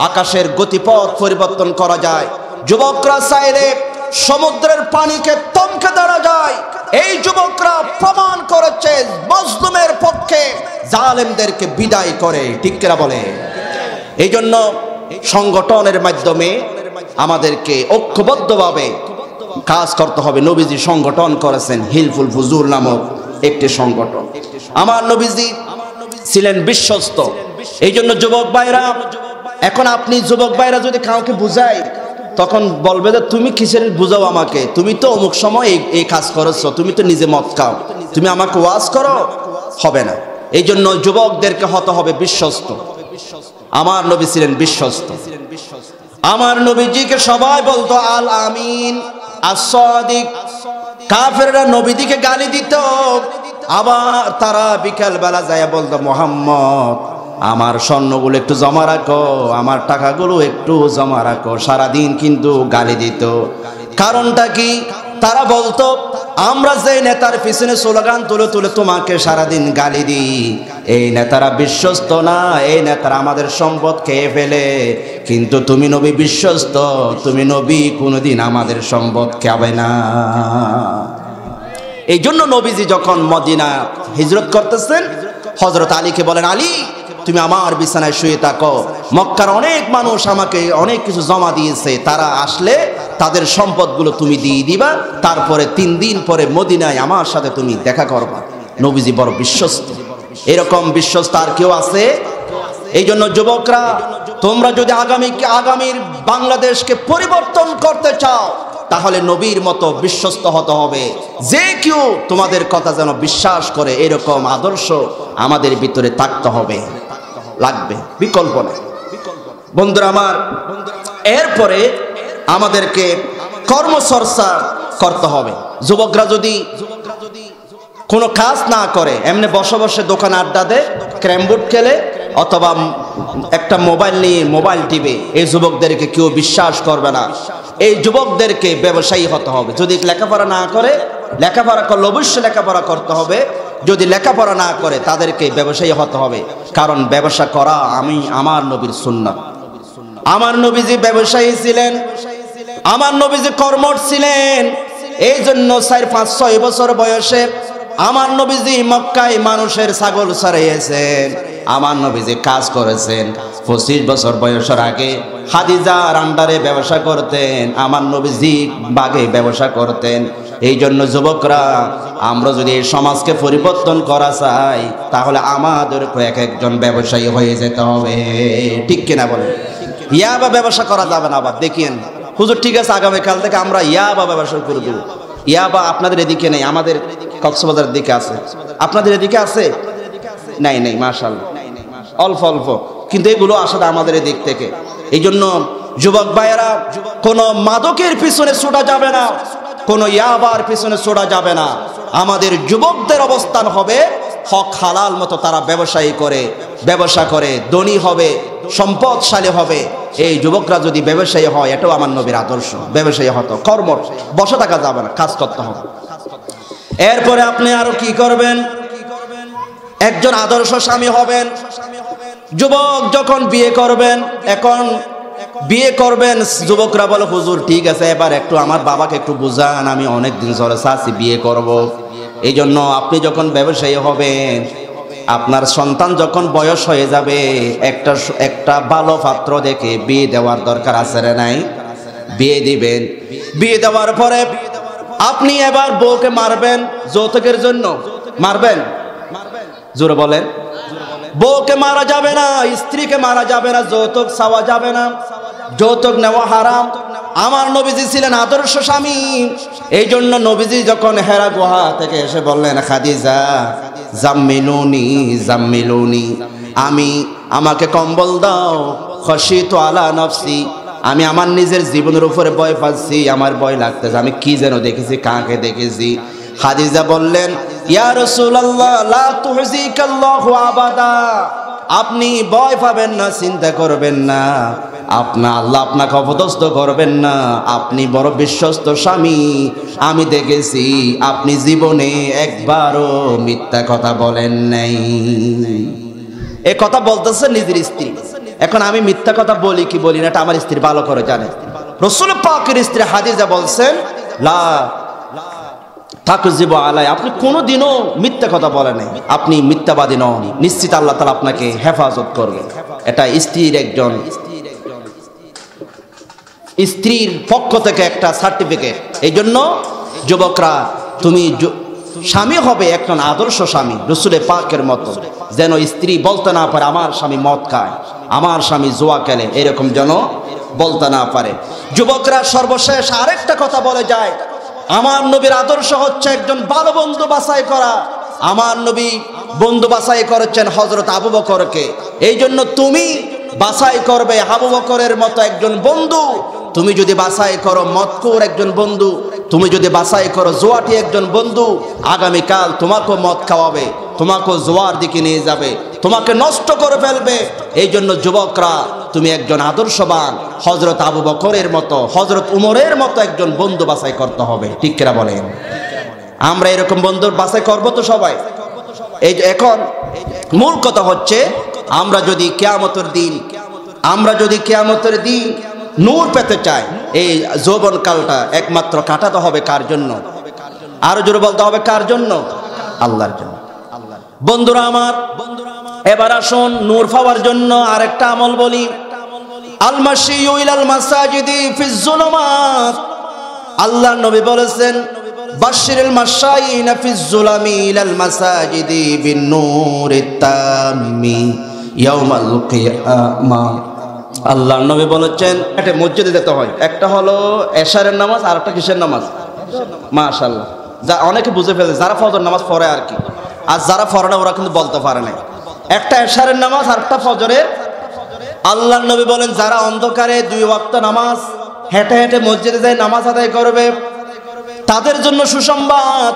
আকাশের গতিপথ পরিবর্তন করা যায়, যুবকরা চাইলে সমুদ্রের পানিকে থমকে দেওয়া যায়। এই যুবকরা প্রমাণ করেছে মজলুমের পক্ষে, জালেমদেরকে বিদায় করে, ঠিক কিনা বলে? এই জন্য সংগঠনের মাধ্যমে আমাদেরকে ঐক্যবদ্ধভাবে কাজ করতে হবে। নবীজি সংগঠন করেছেন হিলফুল ফুজুল নামক একটি সংগঠন। আমার নবীজি ছিলেন বিশ্বস্ত। এই জন্য যুবক ভাইরা, এখন আপনি যুবক ভাইরা যদি কাউকে বুঝাই, তখন বলবে যে তুমি কিসের বুঝাও আমাকে, তুমি তো অমুক সময় এই কাজ করেছো, তুমি তো নিজে মদ খাও, তুমি আমাকে ওয়াজ করো, হবে না। এই জন্য যুবকদেরকে হতে হবে বিশ্বস্ত। আমার নবী ছিলেন বিশ্বস্ত। আমার নবীজিকে সবাই বলতো আল আমিন, আস-সাদিক। কাফেররা নবীজিকে গালি দিত, আবার তারা বিকাল বেলা যায় বলতো, মোহাম্মদ আমার স্বর্ণগুলো একটু জমা রাখো, আমার টাকাগুলো একটু জমা রাখো। সারাদিন কিন্তু গালি দিত। কারণটা কি? তারা বলতো, আমরা যে নেতার পিছনে স্লোগান তুলে তুলে তোমাকে সারাদিন গালি দিই, এই নেতারা বিশ্বস্ত না, এই নেতারা আমাদের সম্পদ খেয়ে ফেলে। কিন্তু তুমি নবী বিশ্বস্ত, তুমি নবী কোনোদিন আমাদের সম্পদ খাবে না। এই জন্য নবীজি যখন মদিনা হিজরত করতেছেন, হযরত আলীকে বলেন, আলী তুমি আমার বিছানায় শুয়ে থাকো, মক্কার অনেক মানুষ আমাকে অনেক কিছু জমা দিয়েছে, তারা আসলে তাদের সম্পদগুলো তুমি দিয়ে দিবা, তারপরে 3 দিন পরে মদিনায় আমার সাথে তুমি দেখা করবা। নবীজি বড় বিশ্বস্ত। এরকম বিশ্বস্ত আর কেউ আছে? এই জন্য যুবকরা, তোমরা যদি আগামীর বাংলাদেশকে পরিবর্তন করতে চাও, তাহলে নবীর মতো বিশ্বস্ত হতে হবে। যে কেউ তোমাদের কথা যেন বিশ্বাস করে, এরকম আদর্শ আমাদের ভিতরে থাকতে হবে, লাগবে, বিকল্প না। বন্ধুরা আমার, এরপরে আমাদেরকে কর্মচর্চা করতে হবে। যুবকরা যদি কোনো কাজ না করে, এমনি বসে বসে দোকানে আড্ডা দেয়, ক্যারমবোর্ড খেলে, অথবা একটা মোবাইল নিয়ে মোবাইল টিপে, এই যুবকদেরকে কেউ বিশ্বাস করবে না। এই যুবকদেরকে ব্যবসায়ী হতে হবে। যদি লেখাপড়া না করে, লেখাপড়া করলে অবশ্যই লেখাপড়া করতে হবে, যদি লেখাপড়া না করে তাদেরকে ব্যবসায়ী হতে হবে। কারণ ব্যবসা করা আমার নবীর সুন্নাত। আমার নবীজি ব্যবসায়ী ছিলেন, আমার নবীজি কর্মঠ ছিলেন। এই জন্য 4-5-6 বছর বয়সে আমার নবীজি মক্কায় মানুষের ছাগল চড়িয়েছেন। আমার নবীজি কাজ করেছেন। 25 বছর বয়সের আগে খাদিজার আন্ডারে ব্যবসা করতেন, আমার নবীজি বাগে ব্যবসা করতেন। এই জন্য যুবকরা, আমরা যদি এই সমাজকে পরিবর্তন করা চাই, তাহলে আমাদেরকে এক একজন ব্যবসায়ী হয়ে যেতে হবে, ঠিক কিনা বলেন? ইয়াবা ব্যবসা করা যাবে না। আবার দেখিয়েন হুজুর ঠিক আছে আগামীকাল থেকে আমরা ইয়াবা ব্যবসা করে দেবো। ইয়াবা আপনাদের এদিকে নেই, আমাদের কক্সবাজারের দিকে আছে। আপনাদের এদিকে আছে? নাই নাই, মাশাআল্লাহ অল্প অল্প, কিন্তু এগুলো আসলে আমাদের এদিক থেকে। এই জন্য যুবক ভাইয়েরা, কোনো মাদকের পিছনে ছোটা যাবে না, কোনো ইয়াবার পিছনে ছোটা যাবে না। আমাদের যুবকদের অবস্থান হবে হক হালাল মতো, তারা ব্যবসা করে ধনী হবে, সম্পদশালী হবে। এই যুবকরা যদি ব্যবসায়ী হয়, এটাও আমার নবীর আদর্শ। ব্যবসায়ী হতো, কর্মঠ, বসে থাকা যাবে না, কাজ করতে হবে। এরপরে আপনি আরো কি করবেন? একজন আদর্শ স্বামী হবেন। যুবক যখন বিয়ে করবেন, এখন বিয়ে করবেন, যুবকরা বলে হুজুর ঠিক আছে এবার একটু আমার বাবাকে একটু বুঝান, আমি অনেকদিন ধরে চাচ্ছি বিয়ে করব। এই জন্য আপনি যখন ব্যবসায়ী হবেন, আপনার সন্তান যখন বয়স হয়ে যাবে, একটা ভালো পাত্র দেখে বিয়ে দেওয়ার দরকার আছে না নাই? বিয়ে দিবেন। বিয়ে দেওয়ার পরে আপনি এবার বউকে মারবেন যৌতুকের জন্য। মারবেন? জোরে বলেন। বউকে মারা যাবে না, স্ত্রীকে মারা যাবে না, যৌতুক চাওয়া যাবে না, যৌতুক নেওয়া হারাম। আমার নবীজি ছিলেন আদর্শ স্বামী। এই জন্য নবীজি যখন হেরা গুহা থেকে এসে বললেন, খাদিজা জাম্মিলুনি জাম্মিলুনি, আমাকে কম্বল দাও, খশিতু আলা নফসি, আমি আমার নিজের জীবনের উপরে ভয় পাচ্ছি, আমার ভয় লাগতেছে, আমি কি যেন দেখেছি, কাকে দেখেছি। খাদিজা বললেন, ইয়া রাসূলুল্লাহ লা তুহজিকাল্লাহু আবাদা, আপনি ভয় পাবেন না, চিন্তা করবেন না, আল্লাহ আপনাকে অপদস্থ করবেন না, আপনি বড় বিশ্বস্ত স্বামী। আমি দেখেছি আপনি জীবনে একবারও মিথ্যা কথা বলেন নাই। এ কথা বলতেছে নিজের স্ত্রী। এখন আমি মিথ্যা কথা বলি কি বলি না, এটা আমার স্ত্রী ভালো করে জানে। রাসূল পাকের স্ত্রী হাদিজা বলছেন, লা তাকযিবু আলাই, আপনি কোনোদিনও মিথ্যা কথা বলেন নাই, আপনি মিথ্যাবাদী নন, নিশ্চিত আল্লাহ তাআলা আপনাকে হেফাজত করবেন। এটা স্ত্রীর পক্ষ থেকে একটা সার্টিফিকেট। এই জন্য যুবকরা, তুমি স্বামী হবে একজন আদর্শ স্বামী, রাসূলের পাকের মতো, যেন স্ত্রী বলতে না পারে আমার স্বামী মদ খায়, আমার স্বামী জুয়া খেলে, এরকম যেন বলতে না পারে। যুবকরা সর্বশেষ আরেকটা কথা বলে যায়, আমার নবীর আদর্শ হচ্ছে একজন ভালো বন্ধু বাছাই করা। আমার নবী বন্ধু বাছাই করেছেন হযরত আবু বকরকে। এই জন্য তুমি বাছাই করবে আবু বকরের মতো একজন বন্ধু। তুমি যদি বাছাই করো মদখোর একজন বন্ধু, তুমি যদি বাছাই করো জুয়াটি একজন বন্ধু, আগামীকাল তোমাকেও মদ খাওয়াবে, তোমাকেও জুয়ার দিকে নিয়ে যাবে, তোমাকে নষ্ট করে ফেলবে। এই জন্য যুবকরা, তুমি একজন আদর্শবান হযরত আবু বকরের মতো, হযরত উমরের মতো একজন বন্ধু বাছাই করতে হবে। ঠিক কিনা বলেন? আমরা এরকম বন্ধু বাছাই করব তো সবাই। এই যে এখন মূল কথা হচ্ছে, আমরা যদি কিয়ামতের দিন নূর পেতে চাই, এই যৌবন কালটা একমাত্র কাটাতে হবে কার জন্য? আরো জোরে বলতে হবে, কার জন্য? আল্লাহর জন্য। বন্ধুরা আমার, এবার আসুন নূর পাওয়ার জন্য আরেকটা আমল বলি। আল মাশিয়ু ইলাল মাসাজিদি ফিজ যুলুমাত, আল্লাহর নবী বলেছেন, বাশশিরিল মাশায়িনা ফিজ যুলামি ইলাল মাসাজিদি বিন নূরিত তাম্মি ইয়াউমাল কিয়ামাহ। আল্লাহর নবী বলেছেন একটা মসজিদে যেতে হয়, একটা হলো এশারের নামাজ, আর একটা কিসের নামাজ? মাশাআল্লাহ, যা অনেকে বুঝে ফেলে, যারা ফজর নামাজ পড়ে আর কি, আর যারা পড়ে না ওরা কিন্তু বলতে পারে না। একটা এশারের নামাজ আর একটা ফজরের। আল্লাহর নবী বলেন, যারা অন্ধকারে 2 ওয়াক্ত নামাজ হেঁটে হেঁটে মসজিদে যায় নামাজ আদায় করবে, তাদের জন্য সুসংবাদ,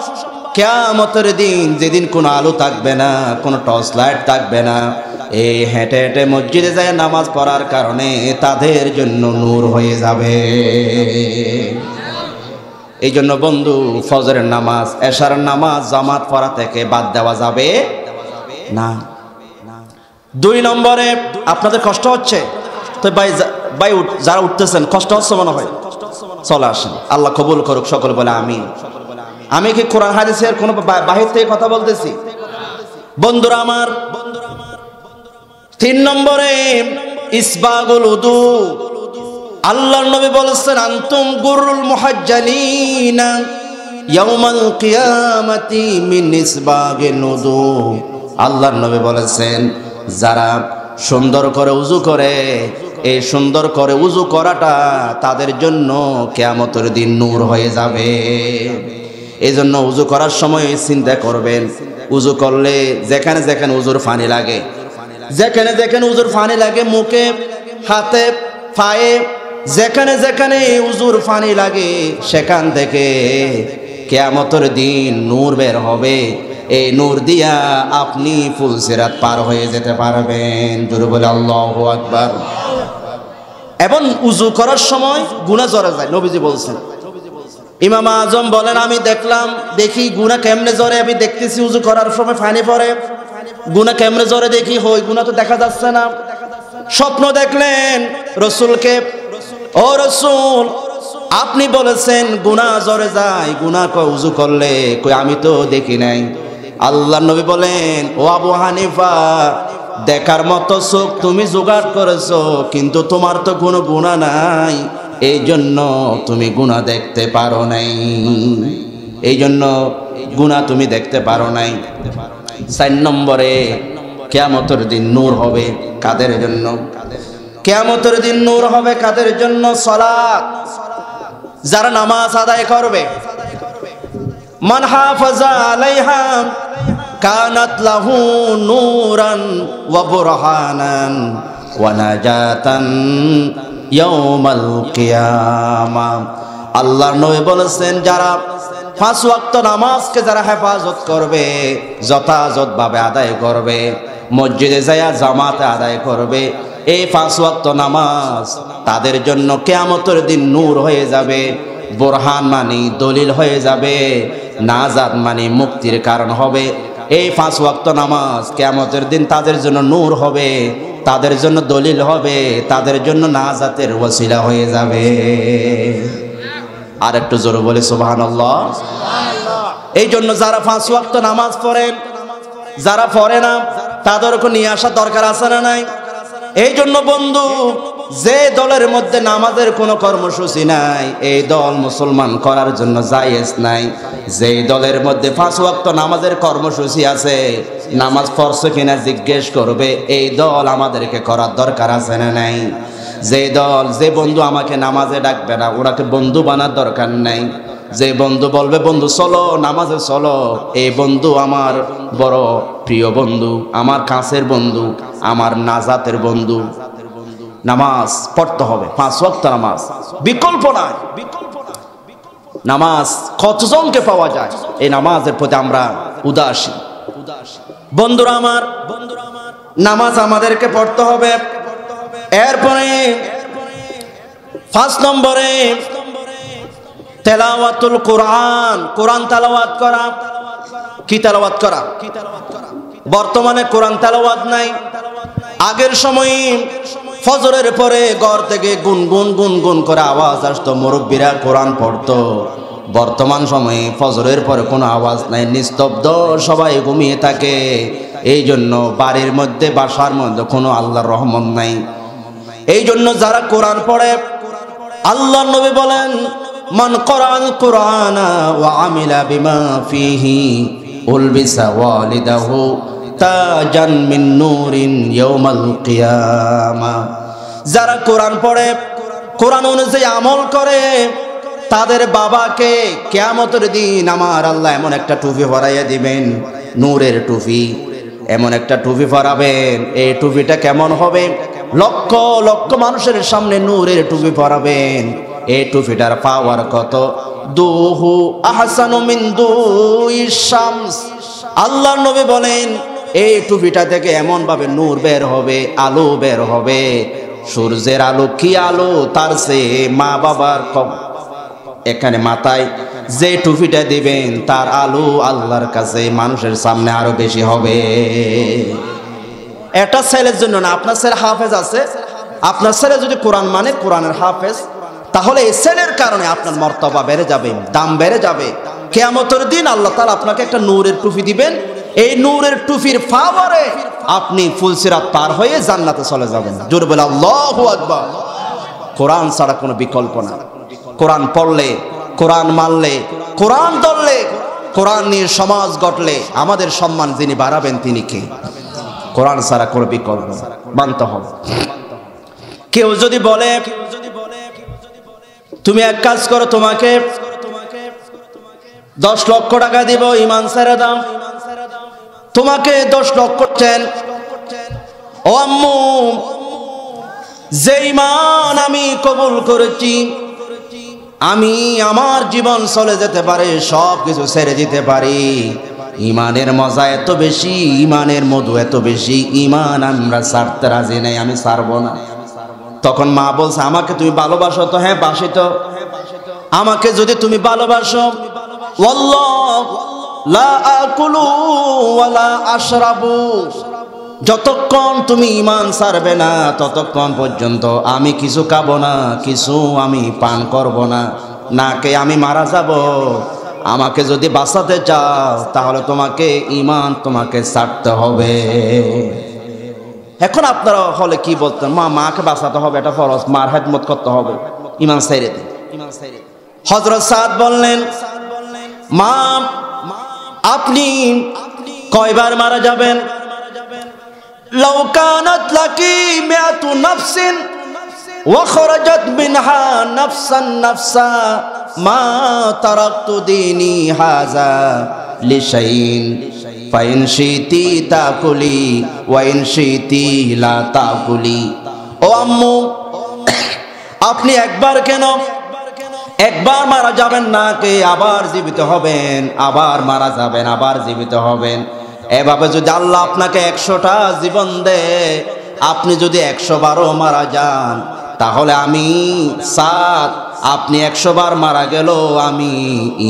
কিয়ামতের দিন যেদিন কোনো আলো থাকবে না, কোনো টর্চ লাইট থাকবে না, এই হেঁটে হেঁটে মসজিদে যায় নামাজ পড়ার কারণে তাদের জন্য নূর হয়ে যাবে। এই জন্য বন্ধু, ফজরের নামাজ, এশারের নামাজ জামাত পড়া থেকে বাদ দেওয়া যাবে না। 2 নম্বরে, আপনাদের কষ্ট হচ্ছে তো ভাই যারা উঠতেছেন কষ্ট হচ্ছে মনে হয়, চলে আসেন, আল্লাহ কবুল করুক, সকল বলে আমিন। আমি কি কোরআন হাদিসের কোন বাহির থেকে কথা বলতেছি? বন্ধুরা আমার, 3 নম্বরে ইসবাগুল উদু। আল্লাহর নবী বলেছেন, আনতুম গুরুল মুহাজ্জালিনা ইয়াউমাল কিয়ামাতি মিন ইসবাগিল উদু। আল্লাহর নবী বলেছেন, যারা সুন্দর করে উযু করে এই সুন্দর করে উজু করাটা তাদের জন্য কিয়ামতের দিন নূর হয়ে যাবে। এই জন্য উজু করার সময় চিন্তা করবেন, উজু করলে যেখানে যেখানে উজুর পানি লাগে, যেখানে যেখানে উজুর পানি লাগে, মুখে, হাতে, পায়ে, যেখানে যেখানে উজুর পানি লাগে, সেখান থেকে কিয়ামতের দিন নূর বের হবে। এই নূর দিয়া আপনি ফুলসিরাত পার হয়ে যেতে পারবেন। জোরে বলে আল্লাহু আকবার। এবং উজু করার সময় গুনাহ ঝরে যায়, নবীজি বলছেন। ইমাম আজম বলেন, আমি দেখি গুনাহ কেমনে ঝরে। আমি দেখতেছি উজু করার সময় পানি পড়ে, গুনাহ কেমনে ঝরে দেখি, হই গুনাহ তো দেখা যাচ্ছে না। স্বপ্ন দেখলেন রসুলকে, ও রসুল আপনি বলেছেন গুনাহ ঝরে যায়, গুনাহ কয় উজু করলে, কই আমি তো দেখি নাই। আল্লাহ নবী বলেন, ও আবু হানিফা, দেখার মতো চোখ তুমি জোগাড় করেছো, কিন্তু তোমার তো কোনো গুনাহ নাই, এই জন্য তুমি গুনাহ দেখতে পারো নাই, এই জন্য গুনাহ তুমি দেখতে পারো নাই। 4 নম্বরে কিয়ামতের দিন নূর হবে কাদের জন্য? কিয়ামতের দিন নূর হবে কাদের জন্য? সালাত, যারা নামাজ আদায় করবে। মান হাফাজা আলাইহা কানাত লাহু নূরান ওয়া বুরহানান ওয়া নাজাতান ইয়াউমাল কিয়ামা। আল্লাহর নবী বলেছেন, যারা 5 ওয়াক্ত নামাজকে যারা হেফাজত করবে, যথাযথভাবে আদায় করবে, মসজিদে যায়া জামাতে আদায় করবে, এই 5 ওয়াক্ত নামাজ তাদের জন্য কিয়ামতের দিন নূর হয়ে যাবে। বুরহান মানে দলিল হয়ে যাবে, নাজাত মানে মুক্তির কারণ হবে। এই 5 ওয়াক্ত নামাজ কিয়ামতের দিন তাদের জন্য নূর হবে, তাদের জন্য দলিল হবে, তাদের জন্য নাজাতের ওসিলা হয়ে যাবে। আর একটু জোরে বলে সুবহানাল্লাহ। এই জন্য যারা 5 ওয়াক্ত নামাজ পড়েন, যারা পড়ে না তাদেরকে নিয়ে আসার দরকার আছে না নাই? এই জন্য বন্ধু, যে দলের মধ্যে নামাজের কোনো কর্মসূচি নাই, এই দল মুসলমান করার জন্য জায়েজ নাই। যে দলের মধ্যে 5 ওয়াক্ত নামাজের কর্মসূচি আছে, নামাজ পড়ছে কিনা জিজ্ঞেস করবে, এই দল আমাদেরকে করার দরকার আছে না নাই? যে দল, যে বন্ধু আমাকে নামাজে ডাকবে না, ওরাকে বন্ধু বানার দরকার নাই। যে বন্ধু বলবে বন্ধু চলো নামাজে চলো, এই বন্ধু আমার বড় প্রিয় বন্ধু, আমার কাছের বন্ধু, আমার নাজাতের বন্ধু। নামাজ পড়তে হবে, 5 ওয়াক্ত নামাজ, বিকল্প নাই। নামাজ কতজনকে পাওয়া যায়, এই নামাজের প্রতি আমরা উদাসীন। বন্ধুরা আমার, নামাজ আমাদেরকে পড়তে হবে। এরপরে 5 নম্বরে তেলাওয়াতুল কোরআন, কোরআন তেলাওয়াত করা। কি তেলাওয়াত করা? বর্তমানে কোরআন তেলাওয়াত নাই। আগের সময়ে ফজরের পরে ঘর থেকে গুনগুন গুনগুন করে আওয়াজ আসতো, মুরব্বীরা কোরআন পড়তো। বর্তমান সময়ে ফজরের পরে কোনো আওয়াজ নাই, নিস্তব্ধ, সবাই ঘুমিয়ে থাকে। এই জন্য বাড়ির মধ্যে, বাসার মধ্যে কোনো আল্লাহর রহমত নাই। এই জন্য যারা কোরআন পড়ে, আল্লাহর নবী বলেন, মান কোরআন কোরআনা ওয়া আমিলা বিমা ফিহি উলবিসা ওয়ালিদাহু তাজান মিন নূরিন ইয়াউমাল কিয়ামা। যারা কোরআন পড়ে, কোরআন অনুযায়ী আমল করে, তাদের বাবাকে কিয়ামতের দিন আমার আল্লাহ এমন একটা টুপি পরাইয়া দিবেন, নূরের টুপি, এমন একটা টুপি পরাবেন। এই টুপিটা কেমন হবে? লক্ষ লক্ষ মানুষের সামনে নূরের টুপি পরাবেন। এই টুপিটার পাওয়ার কত? দুহু আহসানু মিন দুইশ শামস। আল্লাহর নবী বলেন, এই টুপিটা থেকে এমন ভাবে নূর বের হবে, আলো বের হবে, সূর্যের আলো। কি আলো? তার চেয়ে মা বাবার কম। এখানে মাথায় যে টুপিটা দিবেন, তার আলো আল্লাহর কাছে মানুষের সামনে আরো বেশি হবে। এটা ছেলের জন্য না, আপনার ছেলে হাফেজ আছে, আপনার ছেলে যদি কোরআন মানে, কোরআনের হাফেজ, তাহলে এই ছেলের কারণে আপনার মর্তবা বেড়ে যাবে, দাম বেড়ে যাবে। কিয়ামতের দিন আল্লাহ তাআলা আপনাকে একটা নূরের টুপি দিবেন। এই নূরের টুপির পাওয়ারে আপনি ফুলসিরাত পার হয়ে জান্নাতে চলে যাবেন। জোরে বলে আল্লাহু আকবার। কোরআন ছাড়া কোনো বিকল্প না। কোরআন পড়লে, কোরআন মানলে, কোরআন ধরলে, কোরআন নিয়ে সমাজ গঠলে আমাদের সম্মান যিনি বাড়াবেন তিনি কে? কোরআন ছাড়া কোনো বিকল্প মানতে হবে। কেউ যদি বলে তুমি এক কাজ করো, তোমাকে 10 লক্ষ টাকা দিব, ঈমান ছেড়ে দাও, তোমাকে 10 লক্ষ দেন। ও আম্মু, যে ঈমান আমি কবুল করেছি, আমি আমার জীবন চলে যেতে পারে, সব কিছু ছেড়ে দিতে পারি, ঈমানের মজা এত বেশি, ঈমানের মধু এত বেশি, ঈমান আমরা ছাড়তে রাজি নাই, আমি ছাড়বো না। তখন মা বলছে, আমাকে তুমি ভালোবাসো তো? হ্যাঁ বাসি তো। আমাকে যদি তুমি ভালোবাসো, ওয়াল্লাহ লা আকুলু ওয়ালা আশরাবু, যতক্ষণ তুমি ঈমান ছাড়বে না ততক্ষণ পর্যন্ত আমি কিছু খাবো না, কিছু আমি পান করব না, নাকে আমি মারা যাব। আমাকে যদি বাঁচাতে চাও তাহলে তোমাকে ঈমান তোমাকে ছাড়তে হবে। এখন আপনারা হলে কি বলতেন? মাকে বাঁচাতে হবে, এটা ফরজ, মার খেদমত করতে হবে, ঈমান ছেড়ে দে। হযরত সাদ বললেন, মা আপনি কয়বার মারা যাবেন? লাউ কানাত লাকি মিআতু নাফসিন ওয়া খরাজাত মিনহা নাফসান নাফসা মা তারাকতু দীনি হাযা লিশাইইন ফাইন শিতি তাকুলি ওয়া ইন শিতি লা তাকুলি। ও আম্মু, আপনি একবার কেন, একবার মারা যাবেন না, কে আবার জীবিত হবেন, আবার মারা যাবেন, আবার জীবিত হবেন। এভাবে যদি আল্লাহ আপনাকে 100টা জীবন দেয়, আপনি যদি 100 বারও মারা যান, তাহলে আমি সাদ, আপনি 100 বার মারা গেল আমি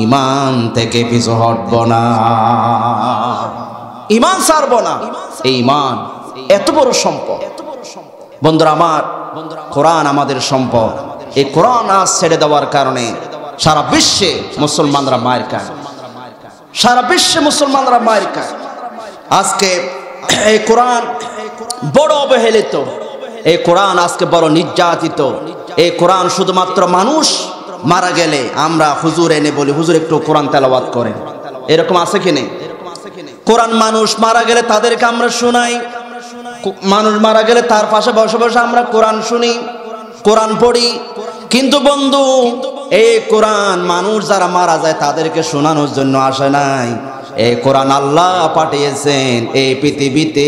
ঈমান থেকে পিছু হটব না, ঈমান ছাড়ব না। এই ঈমান এত বড় সম্পদ বন্ধুরা আমার, কোরআন আমাদের সম্পদ। এই কোরআন আজ ছেড়ে দেওয়ার কারণে সারা বিশ্বে মুসলমানরা মায়ের খায়, সারা বিশ্বে মুসলমানরা মায়ের খায়। আজকে এই কোরআন বড় অবহেলিত, এই কোরআন আজকে বড় নির্যাতিত। এই কোরআন শুধুমাত্র মানুষ মারা গেলে আমরা হুজুর এনে বলি, হুজুর একটু কোরআন তেলাওয়াত করেন, এরকম আছে কি নেই? কোরআন মানুষ মারা গেলে তাদেরকে আমরা শোনাই, মানুষ মারা গেলে তার পাশে বসে বসে আমরা কোরআন শুনি, কোরআন পড়ি। কিন্তু বন্ধু, এই কোরআন মানুষ যারা মারা যায় তাদেরকে শোনানোর জন্য আসে নাই। এই কোরআন আল্লাহ পাঠিয়েছেন এই পৃথিবীতে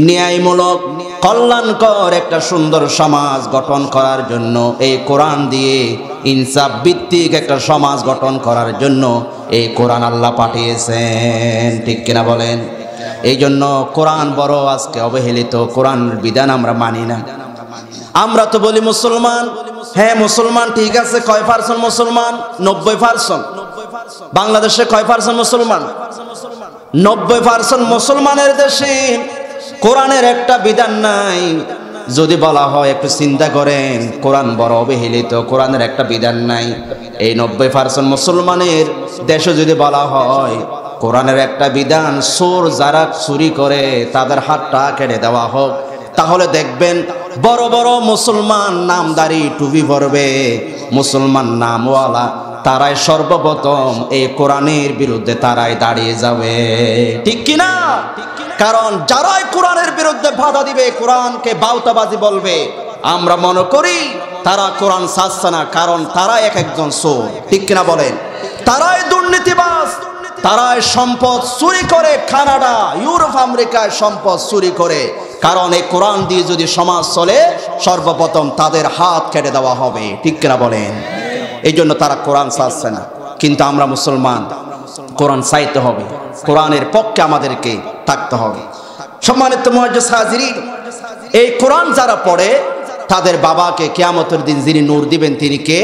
ন্যায়মূলক কল্যাণকর একটা সুন্দর সমাজ গঠন করার জন্য। এই কোরআন দিয়ে ইনসাফ ভিত্তিক একটা সমাজ গঠন করার জন্য এই কোরআন আল্লাহ পাঠিয়েছেন, ঠিক কিনা বলেন? এই জন্য কোরআন বড় আজকে অবহেলিত, কোরআনের বিধান আমরা মানি না। আমরা তো বলি মুসলমান, হ্যাঁ মুসলমান ঠিক আছে, কয় পার্সেন্ট মুসলমান? 90%। বাংলাদেশে কয় পার্সেন্ট মুসলমান? 90% মুসলমানের দেশে কোরআনের একটা বিধান নাই। যদি বলা হয়, একটু চিন্তা করেন, কোরআন বড় অবহেলিত, কোরআনের একটা বিধান নাই। এই 90% মুসলমানের দেশে যদি বলা হয় কোরআনের একটা বিধান, চোর যারা চুরি করে তাদের হাতটা কেটে দেওয়া হোক, তাহলে দেখবেন বড় বড় মুসলমান নামদারি টুপি পরবে, মুসলমান নামওয়ালা, তারাই সর্বপ্রথম এই কোরআনের বিরুদ্ধে তারাই দাঁড়িয়ে যাবে, ঠিক কিনা? কারণ যারাই কোরআনের বিরুদ্ধে বাধা দিবে, কোরআনকে বাউতাবাজি বলবে, আমরা মনে করি তারা কোরআন ছাড়ছে না, কারণ তারা এক একজন চোর, ঠিক কিনা বলেন? তারাই দুর্নীতিবাজ, তারাই সম্পদ চুরি করে, কানাডা ইউরোপ আমেরিকায় সম্পদ চুরি করে। কারণ এই কোরআন দিয়ে যদি সমাজ চলে, সর্বপ্রথম তাদের হাত কেটে দেওয়া হবে, ঠিক কিনা বলেন? এই জন্য তারা কোরআন চাচ্ছে না। কিন্তু আমরা মুসলমান, কোরআন চাইতে হবে, কোরআনের পক্ষে আমাদেরকে থাকতে হবে। সম্মানিত মুআজ্জিজ হাজিরিন, এই কোরআন যারা পড়ে তাদের বাবাকে কিয়ামতের দিন যিনি নূর দিবেন তিনি কে?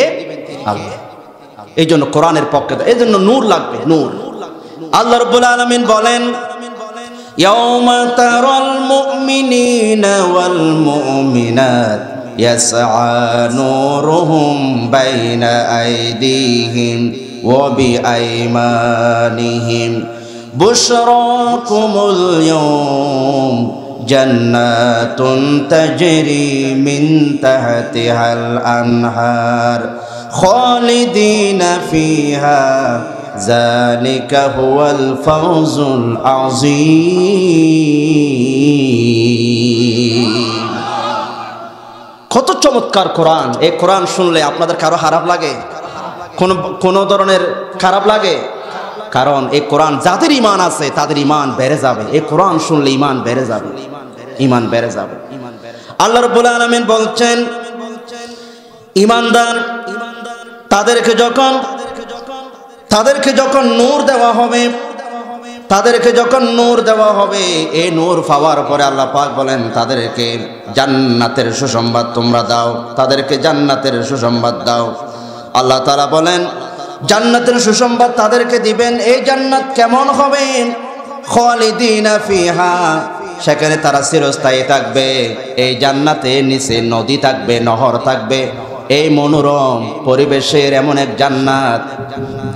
আল্লাহ। এই জন্য কোরআনের পক্ষে, এই জন্য নূর লাগবে, নূর। আল্লাহ রাব্বুল আলামিন বলেন, ইয়াউমা তারাল মুমিনিনা ওয়াল মুমিনাত ইয়াসআ নূরুহুম বাইনা আইদিহিম ওয়া বিআইমানিহিম বুশরাকুমুল ইয়াওম জান্নাতুন তাজরি মিন তাহতিহাল আনহার খালিদিনা ফিহা যালিকা হুয়াল ফাওজুল আযীম। কত চমৎকার কোরআন। এই কোরআন শুনলে আপনাদের কারো খারাপ লাগে? কোনো ধরনের খারাপ লাগে? কারণ এই কোরআন যাদের ঈমান আছে তাদের ঈমান বেড়ে যাবে। এই কোরআন শুনলে ঈমান বেড়ে যাবে, ঈমান বেড়ে যাবে। আল্লাহ রাব্বুল আলামিন বলছেন, ঈমানদার তাদেরকে যখন নূর দেওয়া হবে, তাদেরকে যখন নূর দেওয়া হবে, এই নূর পাওয়ার পরে আল্লাহ পাক বলেন তাদেরকে জান্নাতের সুসংবাদ তোমরা দাও, তাদেরকে জান্নাতের সুসংবাদ দাও। আল্লাহ তাআলা বলেন জান্নাতের সুসংবাদ তাদেরকে দিবেন। এই জান্নাত কেমন হবে? খালিদিনা ফিহা, সেখানে তারা চিরস্থায়ী থাকবে। এই জান্নাতে নিচে নদী থাকবে, নহর থাকবে। এই মনোরম পরিবেশের এমন এক জান্নাত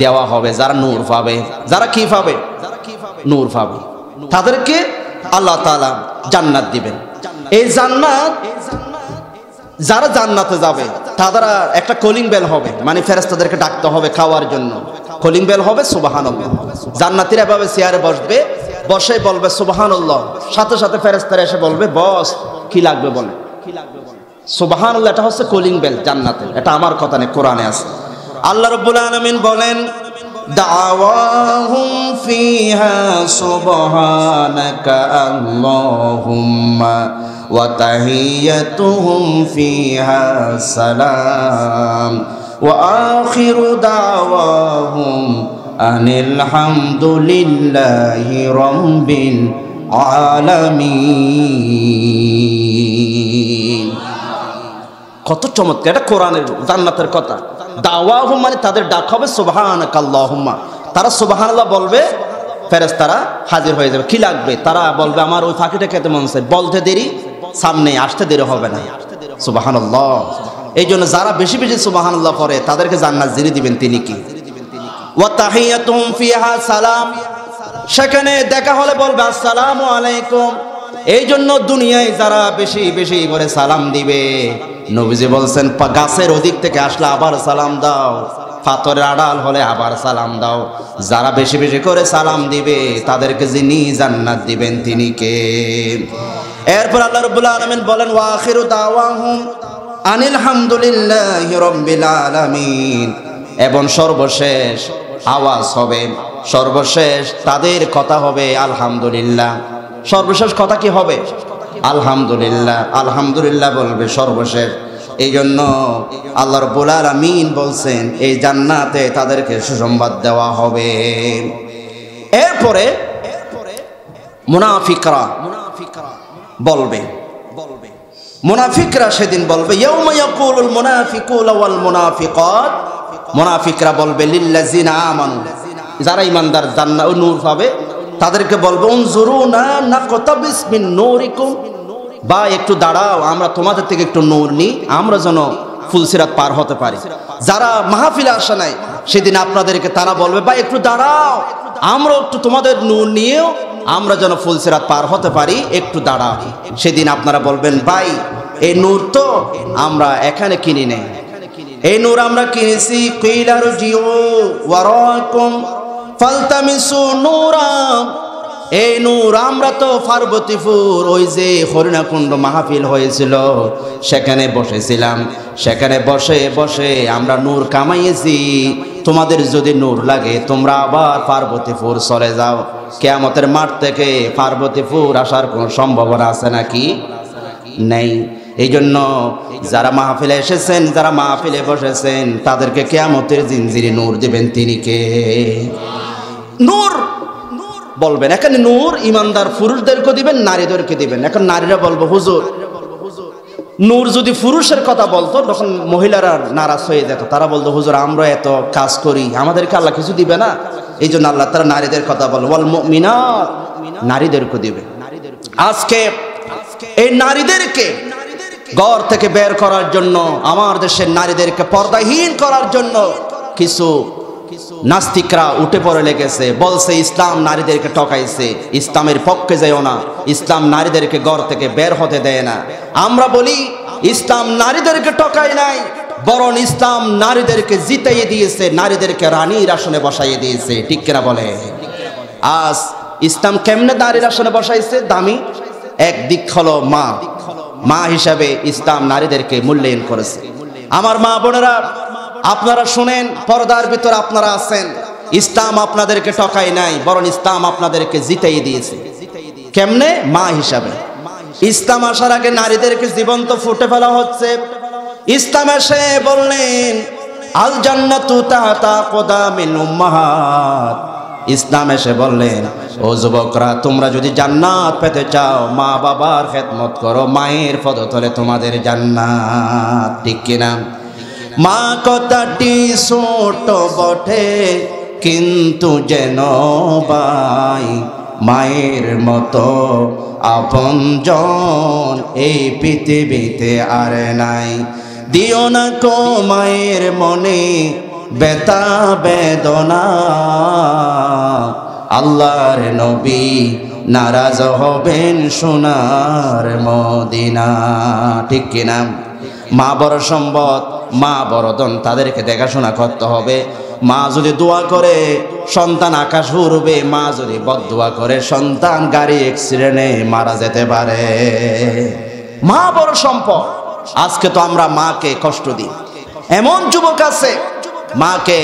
দেওয়া হবে যারা নূর পাবে। যারা কি পাবে? নূর পাবে। তাদেরকে আল্লাহ তাআলা জান্নাত দিবেন। এই জান্নাত যারা জান্নাতে যাবে তারা একটা কলিং বেল হবে, মানে ফেরেশতাদেরকে ডাকতে হবে খাওয়ার জন্য। কলিং বেল হবে সুবহানাল্লাহ। জান্নাতীরা এভাবে চেয়ারে বসবে, বসে বলবে সুবহানাল্লাহ, সাথে সাথে ফেরেশতারা এসে বলবে বস কি লাগবে বলে। সুবহানাল্লাহ, এটা হচ্ছে কলিং বেল জান্নাতের। এটা আমার কথা নেই, কোরআনে আছে। আল্লাহ রাব্বুল আলামিন বলেন দাওয়াহুম ফিহা সুবহানাকা আল্লাহুম্মা ওয়া তাহিয়াতুহুম ফিহা সালাম ওয়া আখিরু দাওয়াহুম আনিল হামদুলিল্লাহি রাব্বিল আলামিন। কত চমৎকার! এটা কোরআনের জান্নাতের কথা। দাওয়াহুম মানে তাদের ডাক হবে সুবহানাকা আল্লাহুম্মা। তারা সুবহানাল্লাহ বলবে, ফেরেশতারা হাজির হয়ে যাবে। কি লাগবে? তারা বলবে আমার ওই ফাঁকিটা খেতে মন চায়। বলতে দেরি, সামনে আসতে দেরি হবে না। সুবহানাল্লাহ। এই জন্য যারা বেশি বেশি সুবহানাল্লাহ পড়ে তাদেরকে জান্নাত যিনি দিবেন তিনি কি? ওয়া তাহিয়াতুহুম ফিহা সালাম, সেখানে দেখা হলে বলবে আসসালামু আলাইকুম। এই জন্য দুনিয়ায় যারা বেশি বেশি করে সালাম দিবে, নবীজি বলছেন গাছের ওদিক থেকে আসলে আবার সালাম দাও, পাথরের আড়াল হলে আবার সালাম দাও। যারা বেশি বেশি করে সালাম দিবে তাদেরকে যিনি জান্নাত দিবেন তিনি কে? এরপর আল্লাহ রাব্বুল আলামিন বলেন ওয়া আখিরু দাওয়াহুম আনিল হামদুলিল্লাহি রাব্বিল আলামিন। এবং সর্বশেষ আওয়াজ হবে, সর্বশেষ তাদের কথা হবে আলহামদুলিল্লাহ। সর্বশেষ কথা কি হবে? আলহামদুলিল্লাহ। আলহামদুলিল্লাহ বলবে সর্বশেষ। এই জন্য আল্লাহ রাব্বুল আলামিন বলছেন এই জান্নাতে তাদেরকে সুসংবাদ দেওয়া হবে। এরপরে মুনাফিকরা বলবে, মুনাফিকরা সেদিন বলবে ইয়াউমা ইয়াকুলুল মুনাফিকুনা ওয়াল মুনাফিকাত, মুনাফিকরা বলবে লিল্লাযিনা আমানু, যারা ঈমানদার জান্নাত ও নূর পাবে তাদেরকে বলবে উনজুরুনা নাকতাবিস মিন নূরিকুম, বা একটু দাঁড়াও আমরা তোমাদের থেকে একটু নূর নিই, আমরা যেন ফুলসিরাত পার হতে পারি। যারা মাহফিলে আসে নাই সেদিন আপনাদেরকে তারা বলবে ভাই একটু দাঁড়াও, আমরা একটু তোমাদের নূর নিয়েও আমরা যেন ফুলসিরাত পার হতে পারি, একটু দাঁড়াও। সেদিন আপনারা বলবেন ভাই এই নূর তো আমরা এখানে কিনি নেই, এই নূর আমরা কিনেছি কিলা রুজিউ ওয়ারাকুম ফালতামিসু নূরা। এই নূর আমরা তো পার্বতীপুর ওই যে হরিণাকুণ্ড মাহফিল হয়েছিল সেখানে বসেছিলাম, সেখানে বসে বসে আমরা নূর কামাইয়েছি। তোমাদের যদি নূর লাগে তোমরা আবার পার্বতীপুর চলে যাও। কিয়ামতের মাঠ থেকে পার্বতীপুর আসার কোনো সম্ভাবনা আছে নাকি? নেই। এই জন্য যারা মাহফিলে এসেছেন, যারা মাহফিলে বসেছেন তাদেরকে কিয়ামতের জিনজিরে নূর দিবেন তিনি কে? নূর বলবেন। এখানে নূর ইমানদার পুরুষদেরকে দিবেন, নারীদেরকে দিবেন। এখন নারীরা বলবো হুজুর নূর যদি পুরুষের কথা বলতো তখন মহিলারা নারাজ হয়ে যেত। তারা বলতো হুজুর আমরা এত কাজ করি, আমাদেরকে আল্লাহ কিছু দিবে না? এই জন্য আল্লাহ তারা নারীদের কথা বলবো ওয়াল মুমিনাত, নারীদেরকে দিবে। আজকে এই নারীদেরকে ঘর থেকে বের করার জন্য, আমার দেশের নারীদেরকে পর্দাহীন করার জন্য কিছু নাস্তিকরা উঠে পড়ে লেগেছে, বলছে ইসলাম নারীদেরকে ঠকাইছে, ইসলামের পক্ষে যেও না, ইসলাম নারীদেরকে ঘর থেকে বের হতে দেয় না। আমরা বলি ইসলাম নারীদেরকে ঠকায় নাই, বরং ইসলাম নারীদেরকে জিতাইয়ে দিয়েছে, নারীদেরকে রানীর আসনে বসাইয়ে দিয়েছে। ঠিক কিনা বলে? আজ ইসলাম কেমনে নারীর আসনে বসাইছে? দামি এক দিক হলো মা, মা হিসাবে ইসলাম নারীদেরকে মূল্যায়ন করেছে। আমার মা বোনেরা, আপনারা শুনেন, পর্দার ভিতর আপনারা আছেন, ইসলাম আপনাদেরকে ঠকাই নাই, বরং ইসলাম আপনাদেরকে জিতাই দিয়েছে। কেমনে? মা হিসাবে। ইসলাম আসার আগে নারীদেরকে জীবন্ত ফুটে ফেলা হচ্ছে। ইসলাম এসে বললেন আল জান্নাতু তাহতা আকদামিল উম্মাহাত। ইসলাম এসে বললেন, ও যুবকরা, তোমরা যদি জান্নাত পেতে চাও, মা বাবার খেদমত করো, মায়ের পদতলে তোমাদের জান্নাত। ঠিক কিনা? মা কথাটি ছোট বটে, কিন্তু যেন ভাই মায়ের মতো আপনজন এই পৃথিবীতে আর নাই। দিও না কো মায়ের মনে ব্যথা বেদনা, আল্লাহর নবী নারাজ হবেন সোনার মদিনা। ঠিক কিনা? মা বড় সম্পদ, মা বড় ধন, তাদেরকে দেখাশোনা করতে হবে। মা যদি দোয়া করে সন্তান আকাশ উড়বে, মা যদি বদদোয়া করে সন্তান গাড়ি অ্যাক্সিডেন্টে মারা যেতে পারে। মা বড় সম্পদ। আজকে তো আমরা মাকে কষ্ট দিই। এমন যুবক আছে মাকে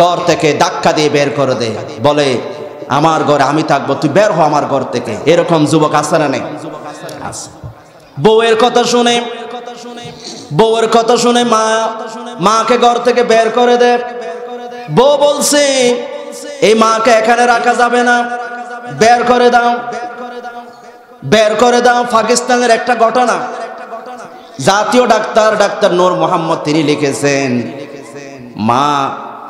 ঘর থেকে ধাক্কা দিয়ে বের করে দেয়, বলে আমার ঘরে আমি থাকবো, তুই বের হ আমার ঘর থেকে। এরকম যুবক আছে না নেই? বউয়ের কথা শুনে, বউয়ের কথা শুনে মাকে ঘর থেকে বের করে দেয়। বউ বলছে এই মাকে এখানে রাখা যাবে না, বের করে দাও, বের করে দাও। পাকিস্তানের একটা ঘটনা, জাতীয় ডাক্তার নূর মোহাম্মদ তিনি লিখেছেন, মা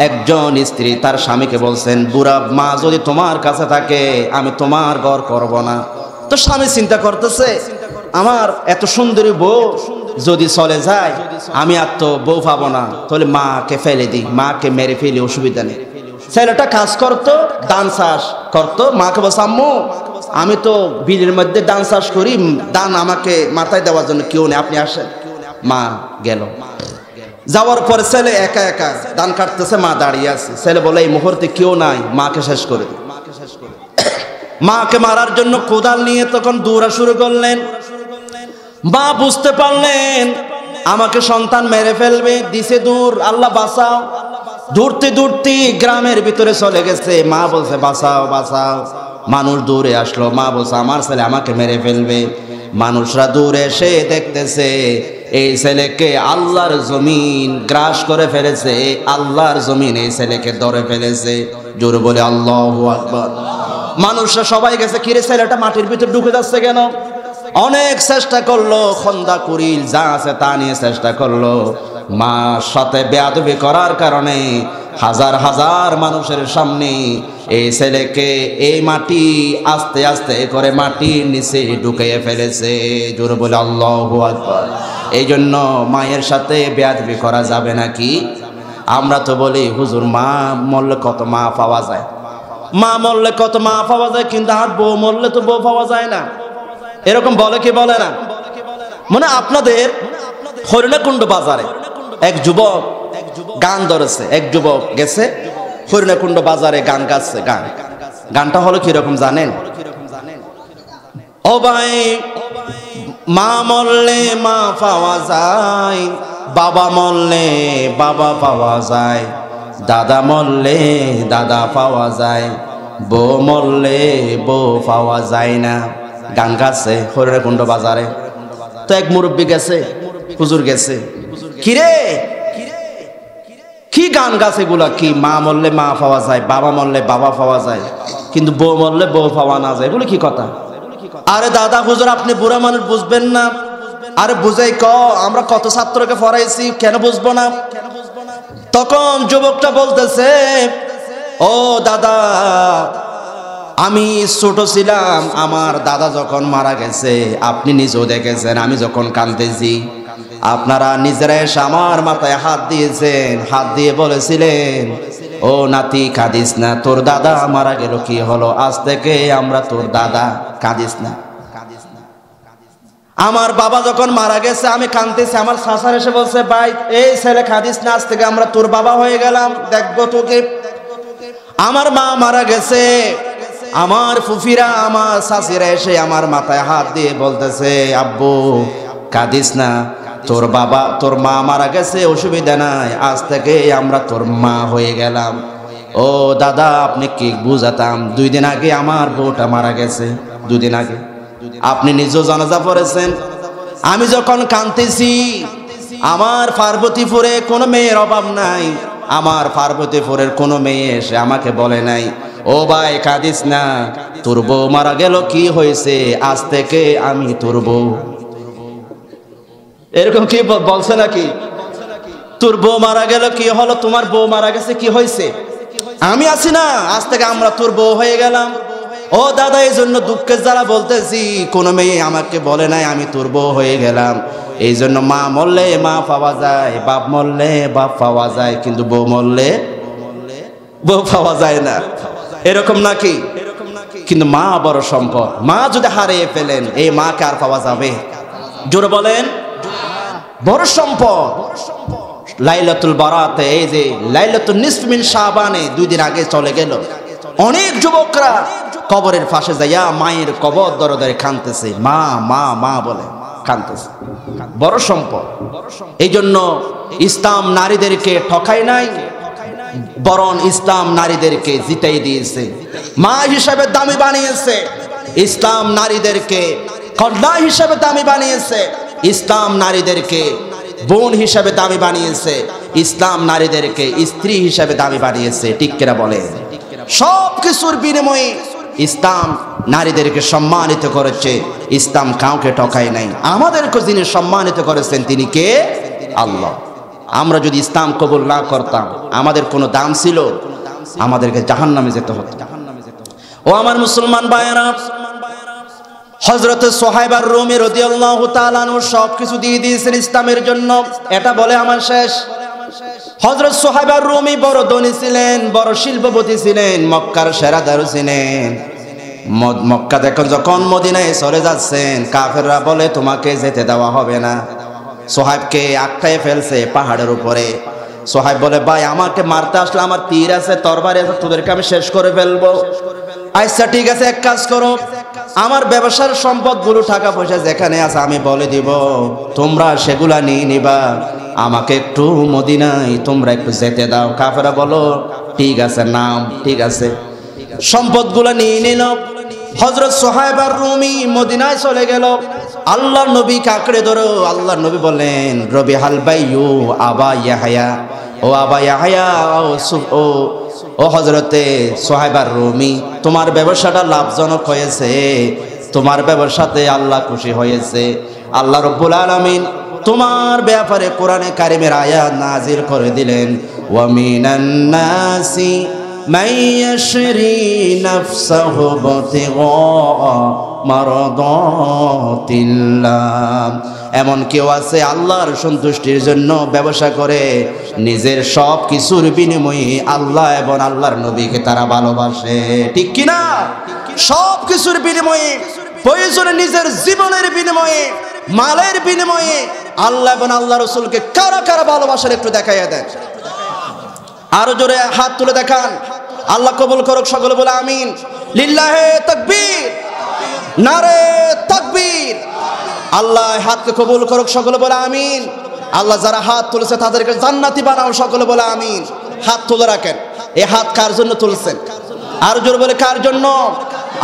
একজন স্ত্রী তার স্বামীকে বলছেন, বুড়া মা যদি তোমার কাছে থাকে আমি তোমার ঘর করব না। তো স্বামী চিন্তা করতেছে, আমার এত সুন্দরী বউ যদি চলে যায়, আমি আর তো বউ পাবো না, তাহলে মাকে ফেলে দিই, মাকে মেরে ফেলি, অসুবিধা নেই। ছেলেটা কাজ করতো, ধান চাষ করতো। মাকে বলছে, আম্মু আমি তো বিলের মধ্যে ধান চাষ করি, ধান আমাকে মাথায় দেওয়ার জন্য কেউ নেই, আপনি আসেন। মা গেল। যাওয়ার পরে ছেলে একা একা ধান কাটতেছে, মা দাঁড়িয়ে আছে। ছেলে বলে এই মুহূর্তে কেউ নাই, মাকে শেষ করে দিই। মাকে মারার জন্য কোদাল নিয়ে তখন দৌড়া শুরু করলেন। মা বুঝতে পারলেন আমাকে সন্তান মেরে ফেলবে, দিছে দূর, আল্লাহ বাঁচাও। দূরতে দূরতে গ্রামের ভিতরে চলে গেছে। মা বলছে বাঁচাও বাঁচাও। মানুষ দূরে আসলো, মা বলছে আমার ছেলে আমাকে মেরে ফেলবে। মানুষরা দূরে এসে দেখতেছে এই ছেলেকে আল্লাহর জমিন গ্রাস করে ফেলেছে, আল্লাহর জমিন এই ছেলেকে ধরে ফেলেছে। জোরে বলে আল্লাহু আকবার। মানুষরা সবাই গেছে, কিরে ছেলেটা মাটির ভিতর ঢুকে যাচ্ছে কেন? অনেক চেষ্টা করলো, খন্দা কুড়িল যা আছে তা নিয়ে চেষ্টা করলো। মার সাথে বেয়াদবি করার কারণে হাজার হাজার মানুষের সামনে এই ছেলেকে এই মাটি আস্তে আস্তে করে মাটির নিচে ঢুকিয়ে ফেলেছে। জোরে বলে আল্লাহু আকবার। এই জন্য মায়ের সাথে বেয়াদবি করা যাবে নাকি? আমরা তো বলি হুজুর মা মরলে কত মা পাওয়া যায়, মা মরলে কত মা পাওয়া যায়, কিন্তু আর বউ মরলে তো বউ পাওয়া যায় না। এরকম বলে কি বলে না? মানে আপনাদের হরিণাকুণ্ড বাজারে এক যুবক গান ধরেছে। এক যুবক গেছে হরিণাকুণ্ড বাজারে গান গাচ্ছে। গানটা হলো কিরকম জানেন? ও ভাই, মা মরলে মা পাওয়া যায়, বাবা মরলে বাবা পাওয়া যায়, দাদা মরলে দাদা পাওয়া যায়, বউ মরলে বউ পাওয়া যায় না। গান গাচ্ছে হরিণাকুণ্ড বাজারে। তো এক মুরব্বী গেছে, হুজুর গেছে, কিরে কি গান গাছে এগুলা? কি মা মরলে মা পাওয়া যায়, বাবা মরলে বাবা পাওয়া যায়, কিন্তু বউ মরলে বউ পাওয়া না যায়, এগুলো কি কথা? আরে দাদা হুজুর আপনি বুড়া মানুষ বুঝবেন না। আরে বুঝাই আমরা কত ছাত্রকে পড়াইছি, কেন বুঝবো না? তখন যুবকটা বলতেছে, ও দাদা আমি ছোট ছিলাম, আমার দাদা যখন মারা গেছে আপনি নিজেও দেখেছেন, আমি যখন কাঁদতেছি আপনারা নিজেরা এসে আমার মাথায় হাত দিয়েছেন, হাত দিয়ে বলেছিলেন ও নাতি কাঁদিস না, তোর দাদা মারা গেল, কি হলো, আজ থেকে আমরা তোর দাদা, কাঁদিস না। আমার বাবা যখন মারা গেছে আমি কাঁদতেছি, আমার শাশুড়ি এসে বলছে ভাই এই ছেলে কাঁদিস না, আজ থেকে আমরা তোর বাবা হয়ে গেলাম, দেখবো তোকে। আমার মা মারা গেছে, আমার ফুফিরা আমার শাশুড়িরা এসে আমার মাথায় হাত দিয়ে বলতেছে আব্বু কাঁদিস না, তোর বাবা তোর মা মারা গেছে, অসুবিধা নাই, আজ থেকে আমরা তোর মা হয়ে গেলাম। ও দাদা, আপনি কি বুঝাতাম, 2 দিন আগে আমার বউটা মারা গেছে, 2 দিন আগে আপনি নিজেও জানাজা পড়েছেন। আমি যখন কাঁদতেছি, আমার পার্বতীপুরে কোনো মেয়ের অভাব নাই, আমার পার্বতীপুরের কোনো মেয়ে এসে আমাকে বলে নাই ও ভাই কাঁদিস না, তোর বউ মারা গেল, কি হয়েছে, আজ থেকে আমি তোর বউ। এরকম কি বলছে নাকি? তোর বউ মারা গেল, কি হলো, তোমার বউ মারা গেছে, কি হয়েছে, আমি আছি না, আজ থেকে আমরা তোর বউ হয়ে গেলাম। ও দাদা, এই জন্য দুঃখের যারা বলতেছি, কোন মেয়ে আমাকে বলে নাই আমি তোর বউ হয়ে গেলাম। এই জন্য মা মরলে মা পাওয়া যায়, বাপ মরলে বাপ পাওয়া যায়, কিন্তু বউ মরলে বউ পাওয়া যায় না, এরকম নাকি? কিন্তু মা বড় সম্পদ, মা যদি হারিয়ে ফেলেন, এই মাকে আর পাওয়া যাবে? জোরে বলেন, বড় সম্পদ। লাইলাতুল বারাতে, এই যে লাইলাতুল নিসফ মিন শাবানে 2 দিন আগে চলে গেল, অনেক যুবকরা কবরের পাশে যাইয়া মায়ের কবর ধরে ধরে কাঁদতেছে, মা মা মা বলে কাঁদতেছে, বড় সম্পদ। এই জন্য ইসলাম নারীদেরকে ঠকায় নাই, বরং ইসলাম নারীদেরকে জিতাই দিয়েছে, মা হিসাবে দামি বানিয়েছে, ইসলাম নারীদেরকে কন্যা হিসাবে দামি বানিয়েছে, ইসলাম নারীদেরকে বোন হিসাবে দামি বানিয়েছে, ইসলাম নারীদেরকে স্ত্রী হিসাবে দামি বানিয়েছে, ঠিক কিনা বলে? সব কিছুর বিনিময়ে ইসলাম নারীদেরকে সম্মানিত করেছে, ইসলাম কাউকে ঠকায় নাই। আমাদেরকে যিনি সম্মানিত করেছেন তিনি কে? আল্লাহ। আমরা যদি ইসলাম কবুল না করতাম, আমাদের কোনো দাম ছিল? আমাদেরকে জাহান্নামে যেতে হতো। ও আমার মুসলমান ভাইয়েরা, হযরত সুহাইব আর-রুমি রাদিয়াল্লাহু তাআলা আনহু সবকিছু দিয়ে দিয়েছেন ইসলামের জন্য। এটা বলে আমার শেষ। হযরত সুহাইব আর-রুমি বড় ধনী ছিলেন, বড় শিল্পপতি ছিলেন, মক্কার সেরা দারু ছিলেন। মক্কা থেকে যখন মদিনায় চলে যাচ্ছেন, কাফেররা বলে তোমাকে যেতে দেওয়া হবে না। সুহাইবকে আটকায় ফেলছে পাহাড়ের উপরে। সুহাইব বলে, ভাই আমাকে মারতে আসলে আমার তীর আছে, তরবারি আছে, তোদেরকে আমি শেষ করে ফেলবো। আচ্ছা ঠিক আছে, এক কাজ করো, আমার ব্যবসার সম্পদগুলো টাকা পয়সা যেখানে আছে আমি বলে দিব, তোমরা সেগুলা নিয়ে নিবা, আমাকে একটু মদিনায় তোমরা একটু যেতে দাও। কাফেররা বলো ঠিক আছে, নাম ঠিক আছে। সম্পদগুলো নিয়ে নিল। হযরত সুহাইব আর-রুমি মদিনায় চলে গেল। আল্লাহর নবী কাকড়ে ধরো। আল্লাহর নবী বলেন, রবি হাল বাইয়ু আবা ইয়াহয়া, ও আবা ইয়াহয়া, ও হযরতে সুহাইব আর-রুমি, তোমার ব্যবসাটা লাভজনক হয়েছে, তোমার ব্যবসাতে আল্লাহ খুশি হয়েছে। আল্লাহ রাব্বুল আলামিন তোমার ব্যাপারে কোরআনে কারিমের আয়াত নাজিল করে দিলেন, ওয়া মিনান নাসি মান ইয়াশরি নাফসাহু বিতিগা মারাদাতিল্লাহ। এমন কেউ আছে আল্লাহর সন্তুষ্টির জন্য ব্যবসা করে, নিজের সব কিছুর বিনিময়ে আল্লাহ এবং আল্লাহর নবীকে তারা ভালোবাসে, ঠিক কিনা? সব কিছুর বিনিময়ে, প্রয়োজনে নিজের জীবনের বিনিময়ে, মালের বিনিময়ে আল্লাহ এবং আল্লাহ রাসূলকে কারা কারা ভালোবাসেন একটু দেখাইয়া দেন। আরো জোরে হাত তুলে দেখান। আল্লাহ কবুল করুক, সকলে বলে আমিন। লিল্লাহে তাকবীর, নারে তাকবীর। আল্লাহ হাতকে কবুল করুক, সকলে বলে আমিন। আল্লাহ যারা হাত তুলেছে তাদেরকে জান্নাতি বানাও, সকলে বলে আমিন। হাত তুলে রাখেন। এই হাত কার জন্য তুলছেন? আর জোরে বলে কার জন্য?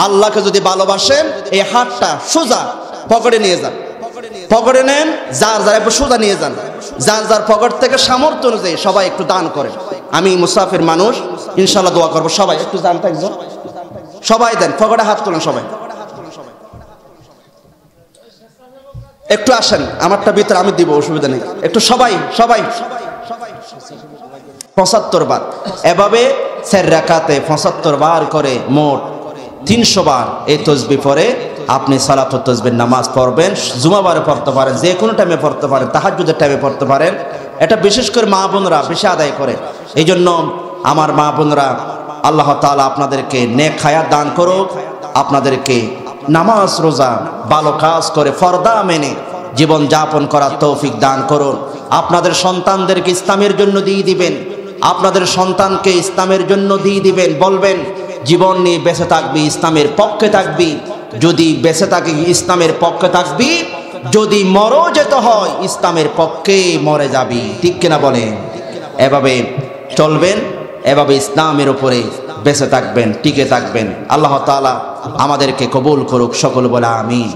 আল্লাহকে যদি ভালোবাসেন এই হাতটা সোজা পকেটে নিয়ে যান, পকেটে নেন, যার যার একটু সোজা নিয়ে যান, যার যার পকেট থেকে সামর্থ্য অনুযায়ী সবাই একটু দান করেন। আমি মুসাফির মানুষ, ইনশাআল্লাহ দোয়া করবো। সবাই একটু দান থাকবেন, সবাই দেন, পকেটে হাত তোলেন সবাই। একটু আসেন, আমারটা ভিতরে আমি দিব, অসুবিধা নেই। একটু সবাই সবাই 75 বার এভাবে 4 রাকাতে 75 বার করে মোট 300 বার এই তাসবিহ পড়ে আপনি সালাতুত তাসবিহ নামাজ পড়বেন। জুমাবারে পড়তে পারেন, যে কোনো টাইমে পড়তে পারেন, তাহাজ্জুদের টাইমে পড়তে পারেন। এটা বিশেষ করে মা বোনরা বেশি আদায় করে। এই জন্য আমার মা বোনরা, আল্লাহ তাআলা আপনাদেরকে নেক হায়াত দান করুক, আপনাদেরকে নামাজ রোজা ভালো কাজ করে ফরদা মেনে জীবন যাপন করার তৌফিক দান করুন। আপনাদের সন্তানদেরকে ইসলামের জন্য দিয়ে দিবেন, আপনাদের সন্তানকে ইসলামের জন্য দিয়ে দিবেন। বলবেন জীবন নিয়ে বেঁচে থাকবি, ইসলামের পক্ষে থাকবি। যদি বেঁচে থাকি ইসলামের পক্ষে থাকবি, যদি মরও যেতে হয় ইসলামের পক্ষে মরে যাবি, ঠিক কিনা বলেন? এভাবে চলবেন, এভাবে ইসলামের উপরে বেঁচে থাকবেন, টিকে থাকবেন। আল্লাহ তাআলা আমাদেরকে কবুল করুক, সকল বলে আমিন।